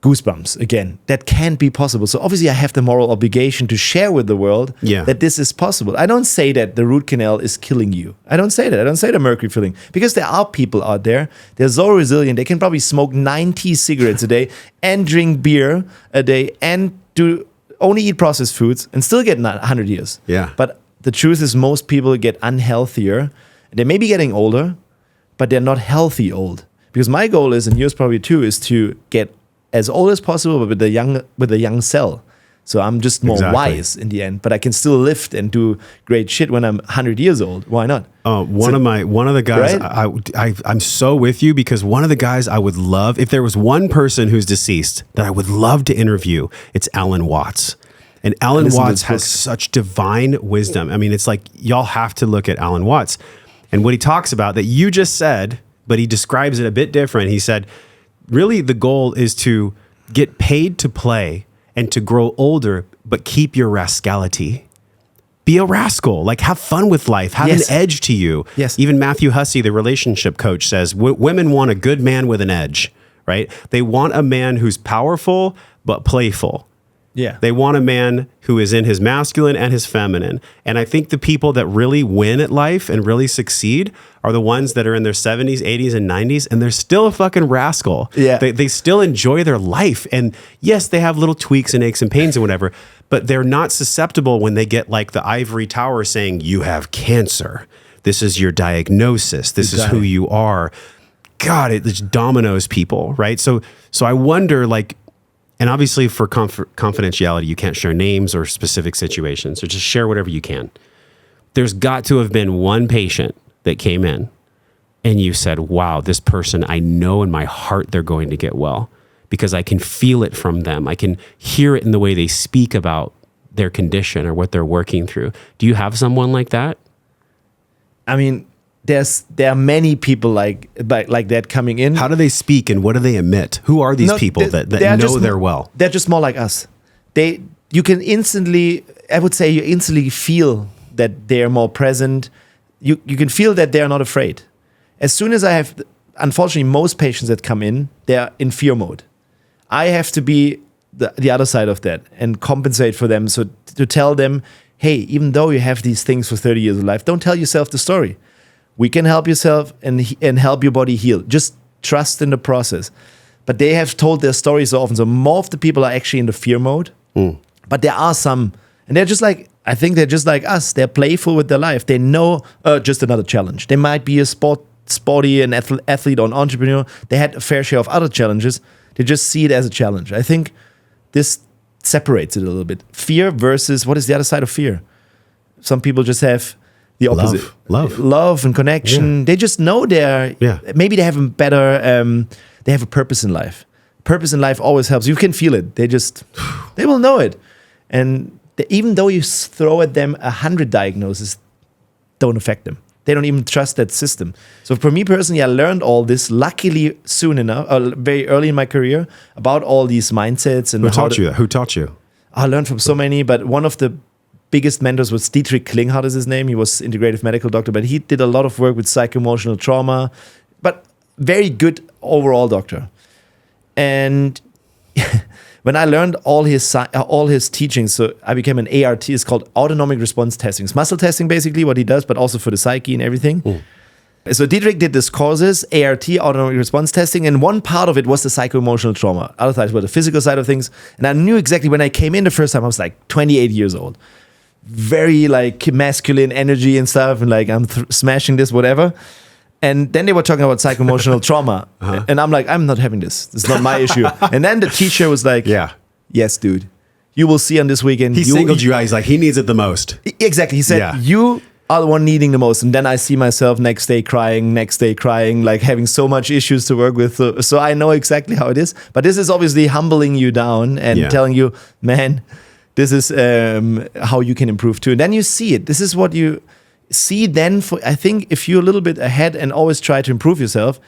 goosebumps again. That can't be possible. So obviously I have the moral obligation to share with the world that this is possible. I don't say that the root canal is killing you. I don't say that. I don't say the mercury filling, because there are people out there, they're so resilient. They can probably smoke 90 cigarettes a day and drink beer a day and only eat processed foods and still get 100 years. Yeah. But the truth is most people get unhealthier. They may be getting older, but they're not healthy old. Because my goal is, and yours probably too, is to get as old as possible, but with a young cell. So I'm just more wise in the end, but I can still lift and do great shit when I'm 100 years old. Why not? One of the guys, Right? I'm so with you, because one of the guys I would love, if there was one person who's deceased that I would love to interview, it's Alan Watts. And Alan Watts has such divine wisdom. I mean, it's like, y'all have to look at Alan Watts. And what he talks about that you just said, but he describes it a bit different. He said, really, the goal is to get paid to play and to grow older, but keep your rascality. Be a rascal, like have fun with life, have an edge to you. Yes. Even Matthew Hussey, the relationship coach, says women want a good man with an edge, right? They want a man who's powerful, but playful. Yeah. They want a man who is in his masculine and his feminine. And I think the people that really win at life and really succeed are the ones that are in their 70s, 80s, and 90s, and they're still a fucking rascal. Yeah. They still enjoy their life. And yes, they have little tweaks and aches and pains and whatever, but they're not susceptible when they get like the ivory tower saying, you have cancer. This is your diagnosis. This is who you are. God, it just dominoes people, right? So I wonder, like, and obviously for confidentiality, you can't share names or specific situations, so just share whatever you can. There's got to have been one patient that came in and you said, wow, this person, I know in my heart they're going to get well because I can feel it from them. I can hear it in the way they speak about their condition or what they're working through. Do you have someone like that? I mean, there are many people like that coming in. How do they speak and what do they emit? Who are these people that know they're well? They're just more like us. You can instantly, I would say, you instantly feel that they're more present. You can feel that they're not afraid. As soon as I have, unfortunately, most patients that come in, they're in fear mode. I have to be the other side of that and compensate for them. So to tell them, hey, even though you have these things for 30 years of life, don't tell yourself the story. We can help yourself and help your body heal. Just trust in the process. But they have told their stories so often. So more of the people are actually in the fear mode. But there are some, and they're just like, I think they're just like us. They're playful with their life. They know just another challenge. They might be a sporty, an athlete or an entrepreneur. They had a fair share of other challenges. They just see it as a challenge. I think this separates it a little bit. Fear versus what is the other side of fear? Some people just have the opposite. Love and connection. Yeah. They just know maybe they have a better, they have a purpose in life. Purpose in life always helps. You can feel it. They will know it. And even though you throw at them 100 diagnoses, don't affect them. They don't even trust that system. So for me personally, I learned all this luckily soon enough, very early in my career, about all these mindsets. And Who taught you? I learned from so many, but one of the biggest mentors was Dietrich Klinghardt is his name. He was integrative medical doctor, but he did a lot of work with psycho-emotional trauma, but very good overall doctor. And when I learned all his teachings, so I became an ART. It's called autonomic response testing. It's muscle testing, basically, what he does, but also for the psyche and everything. So Dietrich did this courses, ART, autonomic response testing, and one part of it was the psycho-emotional trauma. Other sides were the physical side of things. And I knew exactly when I came in the first time, I was like 28 years old. Very like masculine energy and stuff, and like I'm smashing this, whatever. And then they were talking about psycho-emotional trauma. And I'm like, I'm not having this. It's not my issue. And then the teacher was like, yes, dude. You will see on this weekend. He singled you out. He's like, he needs it the most. Exactly. He said, you are the one needing the most. And then I see myself next day crying, like having so much issues to work with. So I know exactly how it is. But this is obviously humbling you down and telling you, man, this is how you can improve too. And then you see it. This is what you see then. I think if you're a little bit ahead and always try to improve yourself,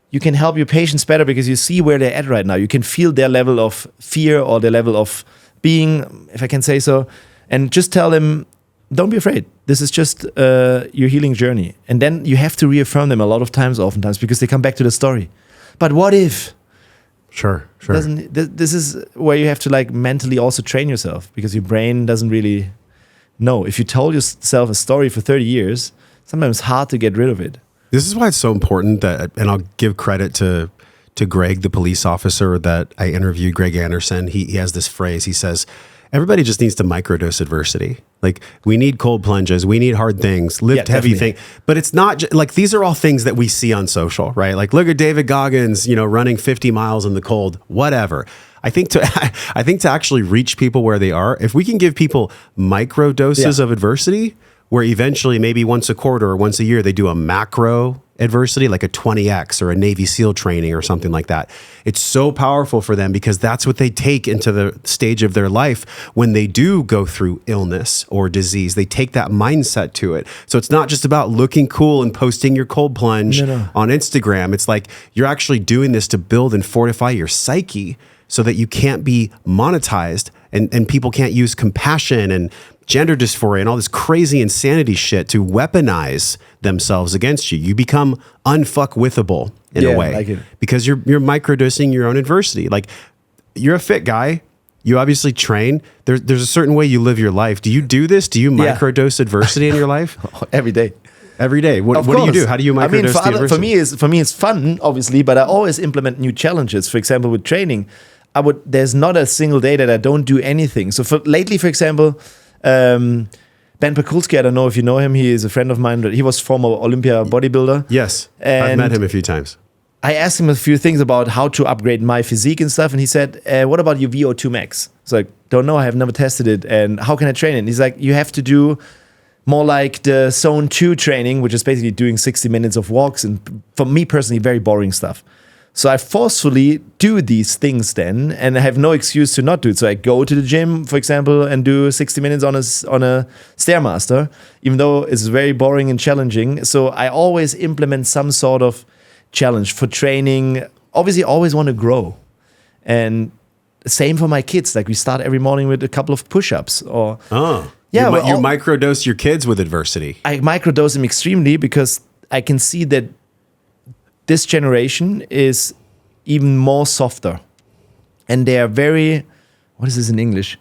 you can help your patients better because you see where they're at right now. You can feel their level of fear or their level of being, if I can say so, and just tell them, don't be afraid. This is just your healing journey. And then you have to reaffirm them oftentimes, because they come back to the story. But what if? Sure. This is where you have to like mentally also train yourself, because your brain doesn't really know. If you told yourself a story for 30 years, sometimes it's hard to get rid of it. This is why it's so important that, and I'll give credit to Greg, the police officer that I interviewed, Greg Anderson. He has this phrase. He says, everybody just needs to microdose adversity. Like, we need cold plunges, we need hard things, lift heavy things. But it's not like, these are all things that we see on social, right? Like, look at David Goggins, running 50 miles in the cold, whatever. I think to actually reach people where they are, if we can give people micro doses of adversity, where eventually maybe once a quarter or once a year they do a macro adversity, like a 20X or a Navy SEAL training or something like that. It's so powerful for them because that's what they take into the stage of their life when they do go through illness or disease. They take that mindset to it. So it's not just about looking cool and posting your cold plunge on Instagram. It's like you're actually doing this to build and fortify your psyche so that you can't be monetized and people can't use compassion and gender dysphoria and all this crazy insanity shit to weaponize themselves against you. You become unfuckwithable in a way, because you're microdosing your own adversity. Like, you're a fit guy. You obviously train. There's a certain way you live your life. Do you do this? Do you microdose adversity in your life? Every day. Every day. What do you do? How do you microdose the adversity? For me, it's fun, obviously, but I always implement new challenges. For example, with training, there's not a single day that I don't do anything. So lately, for example, Ben Pakulski, I don't know if you know him. He is a friend of mine. He was former Olympia bodybuilder. Yes, I've met him a few times. I asked him a few things about how to upgrade my physique and stuff, and he said, what about your VO2 max? It's like, don't know, I have never tested it, and how can I train it? And he's like, you have to do more like the zone 2 training, which is basically doing 60 minutes of walks, and for me personally, very boring stuff. So I forcefully do these things then, and I have no excuse to not do it. So I go to the gym, for example, and do 60 minutes on a Stairmaster, even though it's very boring and challenging. So I always implement some sort of challenge for training. Obviously, I always want to grow. And same for my kids. Like, we start every morning with a couple of push-ups. You microdose your kids with adversity. I microdose them extremely because I can see that this generation is even more softer, and they are very, what is this in English?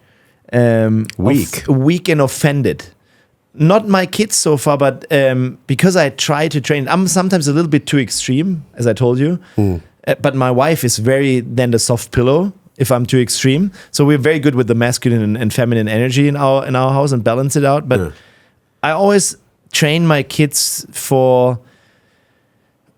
Weak and offended. Not my kids so far, but because I try to train, I'm sometimes a little bit too extreme, as I told you. But my wife is then the soft pillow if I'm too extreme. So we're very good with the masculine and feminine energy in our house and balance it out. But I always train my kids for,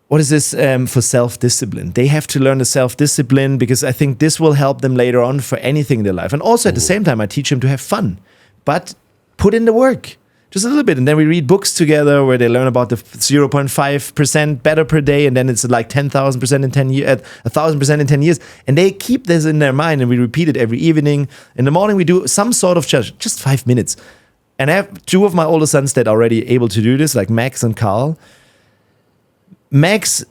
what is this? For self-discipline. They have to learn the self-discipline because I think this will help them later on for anything in their life. And also at the same time, I teach them to have fun, but put in the work. Just a little bit. And then we read books together where they learn about the 0.5% better per day. And then it's like 10,000% in 10 years, 1,000% in 10 years. And they keep this in their mind, and we repeat it every evening. In the morning, we do some sort of challenge, just 5 minutes. And I have 2 of my older sons that are already able to do this, like Max and Carl. Max,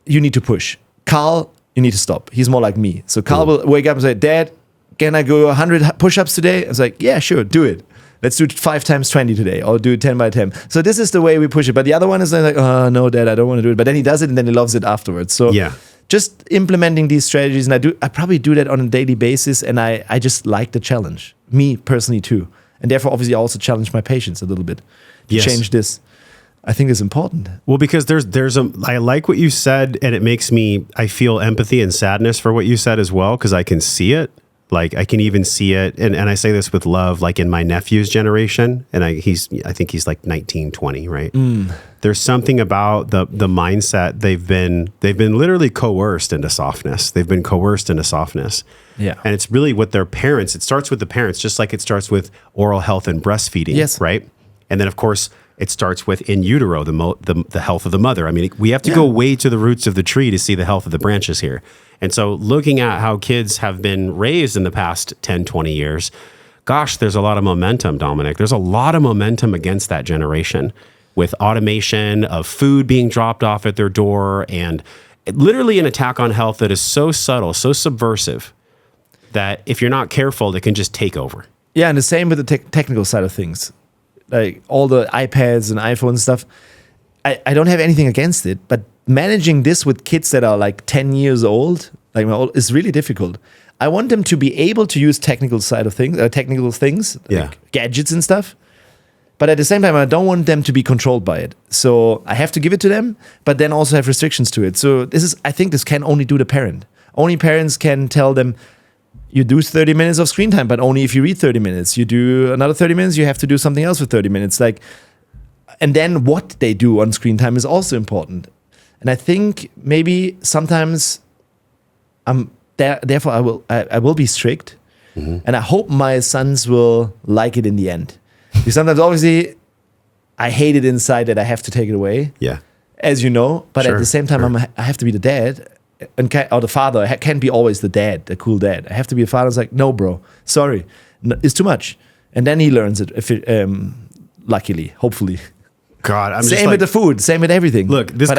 you need to push. Carl, you need to stop. He's more like me. So Carl will wake up and say, Dad, can I go 100 push-ups today? I was like, yeah, sure, do it. let's do 5 times 20 today, or do 10 by 10. So this is the way we push it. But the other one is like, oh no, Dad, I don't want to do it. But then he does it, and then he loves it afterwards. So Yeah. just implementing these strategies, and I probably do that on a daily basis, and I just like the challenge, me personally too. And therefore, obviously, I also challenge my patients a little bit to Yes. change this. I think it's important. Well, because I like what you said, and it makes I feel empathy and sadness for what you said as well, because I can see it. Like I can even see it. And I say this with love, like in my nephew's generation, and I think he's like 19, 20, right? There's something about the mindset. They've been literally coerced into softness. They've been coerced into softness. Yeah. And it's really what their parents, it starts with the parents, just like it starts with oral health and breastfeeding. Yes. Right. And then of course, it starts with in utero, the health of the mother. I mean, we have to go way to the roots of the tree to see the health of the branches here. And so looking at how kids have been raised in the past 10, 20 years, gosh, there's a lot of momentum, Dominic. There's a lot of momentum against that generation with automation of food being dropped off at their door and literally an attack on health that is so subtle, so subversive that if you're not careful, it can just take over. Yeah, and the same with the technical side of things. Like all the iPads and iPhones and stuff, I don't have anything against it, but managing this with kids that are like 10 years old, is really difficult. I want them to be able to use technical things, like gadgets and stuff. But at the same time, I don't want them to be controlled by it. So I have to give it to them, but then also have restrictions to it. So I think this can only do the parent. Only parents can tell them, you do 30 minutes of screen time, but only if you read 30 minutes. You do another 30 minutes, you have to do something else for 30 minutes. And then what they do on screen time is also important. And I think maybe sometimes therefore I will be strict. Mm-hmm. And I hope my sons will like it in the end. Because sometimes obviously I hate it inside that I have to take it away. Yeah. As you know, but at the same time, I have to be the dad. Or the father. I can't be always the dad, the cool dad. I have to be a father. It's like, no, bro, sorry, it's too much. And then he learns it. Luckily, hopefully. God, I'm same with the food, same with everything. Look, this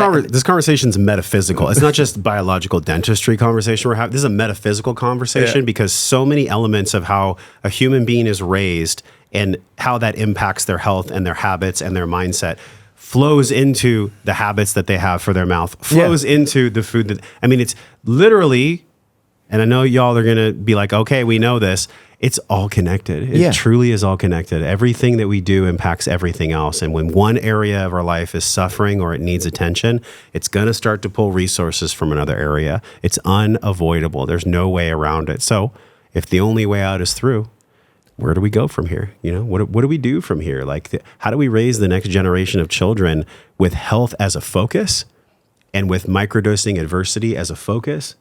conversation's metaphysical. It's not just biological dentistry conversation we're having. This is a metaphysical conversation because so many elements of how a human being is raised and how that impacts their health and their habits and their mindset flows into the habits that they have for their mouth, flows into the food that, I mean, it's literally, and I know y'all are going to be like, okay, we know this. It's all connected. It truly is all connected. Everything that we do impacts everything else. And when one area of our life is suffering or it needs attention, it's going to start to pull resources from another area. It's unavoidable. There's no way around it. So if the only way out is through, where do we go from here? You know, what do we do from here? Like, how do we raise the next generation of children with health as a focus and with microdosing adversity as a focus?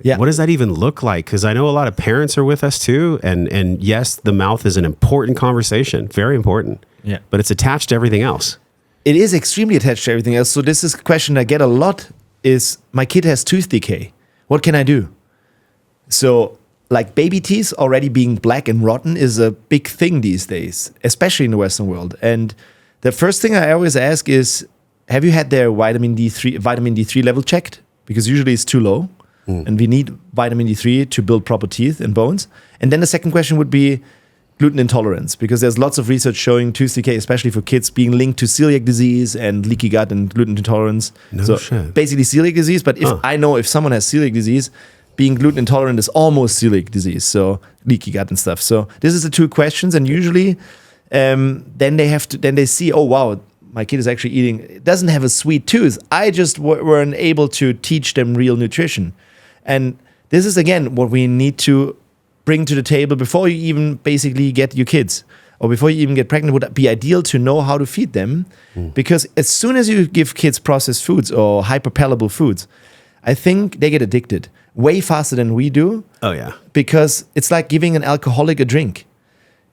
Yeah. What does that even look like? Because I know a lot of parents are with us too. And yes, the mouth is an important conversation, very important. Yeah. But it's attached to everything else. It is extremely attached to everything else. So this is a question I get a lot is, my kid has tooth decay. What can I do? So like baby teeth already being black and rotten is a big thing these days, especially in the Western world. And the first thing I always ask is, have you had their vitamin D3 level checked? Because usually it's too low. And we need vitamin D3 to build proper teeth and bones. And then the second question would be gluten intolerance, because there's lots of research showing tooth decay, especially for kids, being linked to celiac disease and leaky gut and gluten intolerance. No shit. Basically celiac disease, but I know if someone has celiac disease, being gluten intolerant is almost celiac disease, so leaky gut and stuff. So this is the two questions, and usually then they see, oh wow, my kid is actually eating, it doesn't have a sweet tooth. I just weren't able to teach them real nutrition. And this is, again, what we need to bring to the table before you even basically get your kids, or before you even get pregnant. Would be ideal to know how to feed them, because as soon as you give kids processed foods or hyperpalatable foods, I think they get addicted way faster than we do. Oh, yeah. Because it's like giving an alcoholic a drink.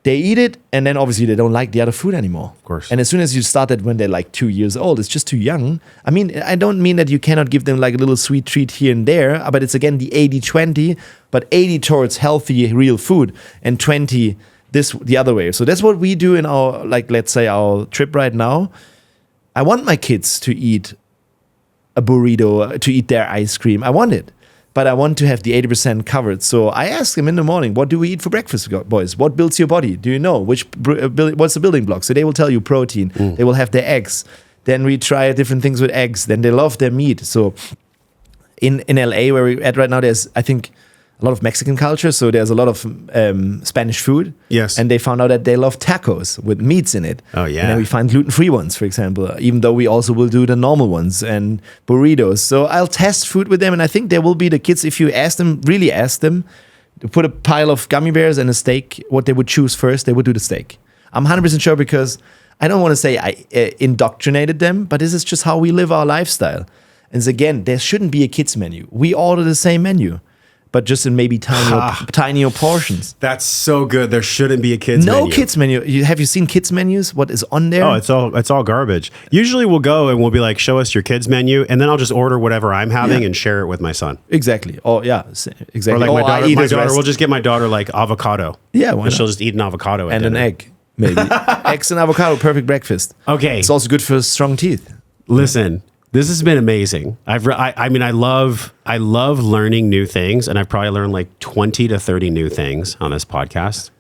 They eat it, and then obviously they don't like the other food anymore. Of course. And as soon as you start it when they're like 2 years old, it's just too young. I mean, I don't mean that you cannot give them like a little sweet treat here and there, but it's again the 80-20, but 80 towards healthy, real food, and 20 the other way. So that's what we do in our, like, let's say our trip right now. I want my kids to eat a burrito, to eat their ice cream. I want it. but I want to have the 80% covered. So I ask them in the morning, what do we eat for breakfast, boys? What builds your body? Do you know? What's the building block? So they will tell you protein. They will have their eggs. Then we try different things with eggs. Then they love their meat. So in LA, where we're at right now, there's, I think, a lot of Mexican culture. So there's a lot of Spanish food. Yes. And they found out that they love tacos with meats in it. Oh, yeah. And then we find gluten-free ones, for example, even though we also will do the normal ones and burritos. So I'll test food with them. And I think there will be the kids, if you really ask them to put a pile of gummy bears and a steak, what they would choose first, they would do the steak. I'm 100% sure, because I don't want to say I indoctrinated them, but this is just how we live our lifestyle. And again, there shouldn't be a kids menu. We order the same menu, but just in maybe tinier portions. That's so good. There shouldn't be a kids menu. No kids menu. Have you seen kids menus? What is on there? Oh, it's all garbage. Usually we'll go and we'll be like, show us your kids menu, and then I'll just order whatever I'm having and share it with my son. Exactly. Oh, yeah, exactly. Or like my daughter, we'll we'll just get my daughter like avocado. Yeah, why and she'll not? just eat an avocado at And dinner. an egg, maybe. Eggs and avocado, perfect breakfast. Okay. It's also good for strong teeth. Listen, this has been amazing. I love learning new things, and I've probably learned like 20 to 30 new things on this podcast.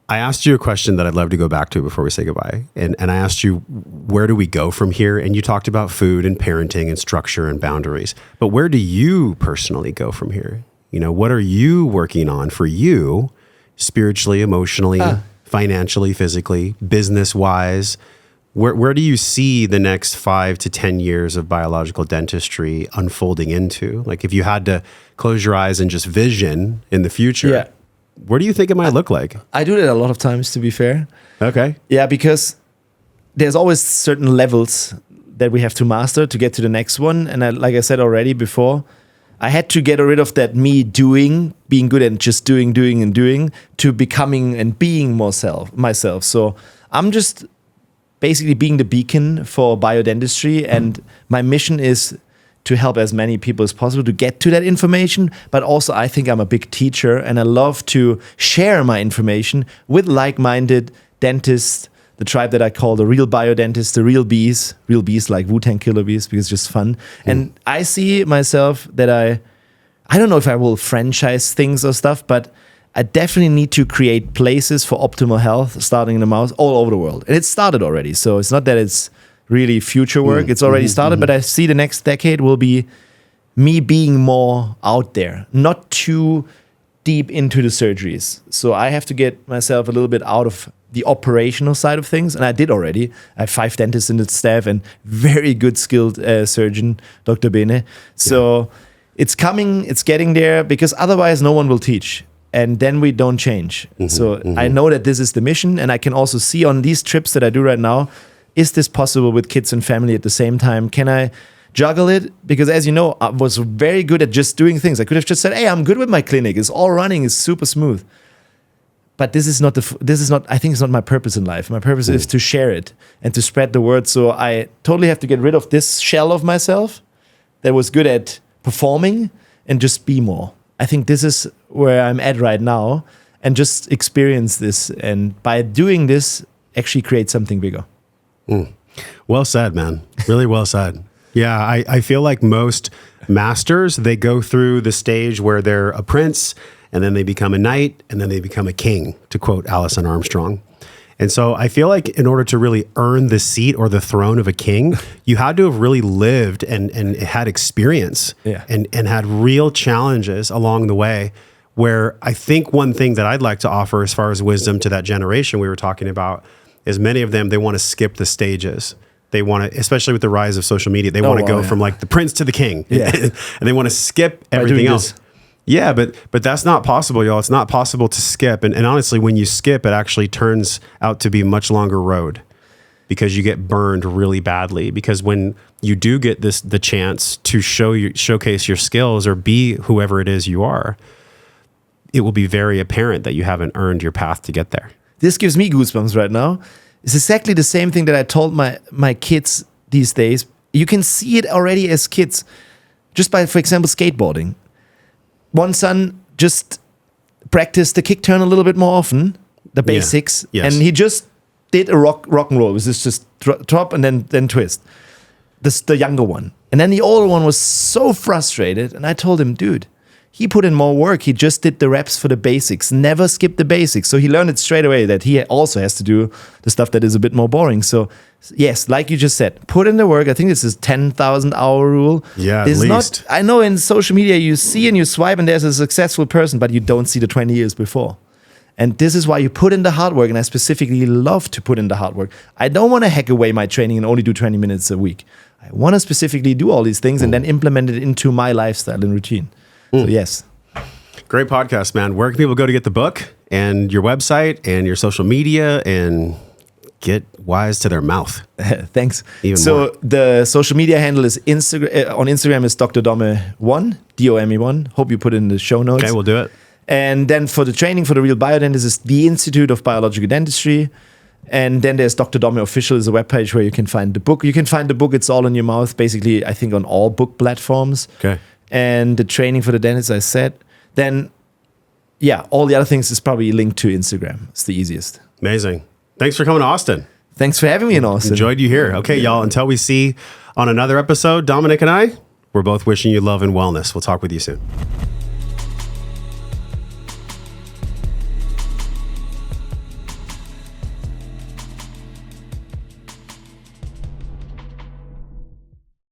I asked you a question that I'd love to go back to before we say goodbye. And I asked you, where do we go from here? And you talked about food and parenting and structure and boundaries. But where do you personally go from here? You know, what are you working on for you, spiritually, emotionally, financially, physically, business-wise? Where do you see the next 5 to 10 years of biological dentistry unfolding into? Like, if you had to close your eyes and just vision in the future, where do you think it might look like? I do that a lot of times, to be fair. Okay. Yeah, because there's always certain levels that we have to master to get to the next one. And like I said already before, I had to get rid of that me being good at just doing, to becoming and being myself. So I'm just basically being the beacon for biodentistry, and my mission is to help as many people as possible to get to that information. But also, I think I'm a big teacher, and I love to share my information with like-minded dentists, the tribe that I call the real biodentists, the real bees like Wu-Tang Killer Bees, because it's just fun. And I see myself that I don't know if I will franchise things or stuff, but I definitely need to create places for optimal health, starting in the mouth all over the world. And it started already. So it's not that it's really future work. It's already started, but I see the next decade will be me being more out there, not too deep into the surgeries. So I have to get myself a little bit out of the operational side of things. And I did already. I have 5 dentists in the staff and very good skilled surgeon, Dr. Bene. So it's coming, it's getting there, because otherwise no one will teach. And then we don't change. I know that this is the mission, and I can also see on these trips that I do right now, is this possible with kids and family at the same time? Can I juggle it? Because as you know, I was very good at just doing things. I could have just said, hey, I'm good with my clinic. It's all running, it's super smooth. But I think it's not my purpose in life. My purpose is to share it and to spread the word. So I totally have to get rid of this shell of myself that was good at performing and just be more. I think this is where I'm at right now, and just experience this. And by doing this, actually create something bigger. Well said, man. Really well said. Yeah, I feel like most masters, they go through the stage where they're a prince, and then they become a knight, and then they become a king, to quote Alison Armstrong. And so I feel like in order to really earn the seat or the throne of a king, you had to have really lived and had experience and had real challenges along the way, where I think one thing that I'd like to offer as far as wisdom to that generation we were talking about is many of them, they want to skip the stages. They want to, especially with the rise of social media, they want to go from like the prince to the king, and they want to skip everything else. Yeah, but that's not possible, y'all. It's not possible to skip. And honestly, when you skip, it actually turns out to be a much longer road, because you get burned really badly. Because when you do get the chance to showcase your skills or be whoever it is you are, it will be very apparent that you haven't earned your path to get there. This gives me goosebumps right now. It's exactly the same thing that I told my kids these days. You can see it already as kids, just by, for example, skateboarding. One son just practiced the kick turn a little bit more often, the basics, and he just did a rock and roll. It was just drop and then twist. the younger one. And then the older one was so frustrated. And I told him, dude, he put in more work. He just did the reps for the basics, never skipped the basics. So he learned it straight away that he also has to do the stuff that is a bit more boring. So yes, like you just said, put in the work. I think this is 10,000 hour rule. Yeah, at it's least. I know in social media you see and you swipe and there's a successful person, but you don't see the 20 years before. And this is why you put in the hard work. And I specifically love to put in the hard work. I don't want to hack away my training and only do 20 minutes a week. I want to specifically do all these things and then implement it into my lifestyle and routine. So yes. Great podcast, man. Where can people go to get the book and your website and your social media and get wise to their mouth? Thanks. Even so more. the social media handle is on Instagram is Dr. Dome1, DOME1. Hope you put it in the show notes. Okay, we'll do it. And then for the training for the real biodentist is the Institute of Biological Dentistry. And then there's Dr. Dome Official is a webpage where you can find the book. You can find the book, It's All in Your Mouth, basically, I think on all book platforms. Okay. And the training for the dentist, I said. Then, yeah, all the other things is probably linked to Instagram. It's the easiest. Amazing. Thanks for coming to Austin. Thanks for having me in Austin. Enjoyed you here. Okay, y'all, until we see on another episode, Dominic and I, we're both wishing you love and wellness. We'll talk with you soon.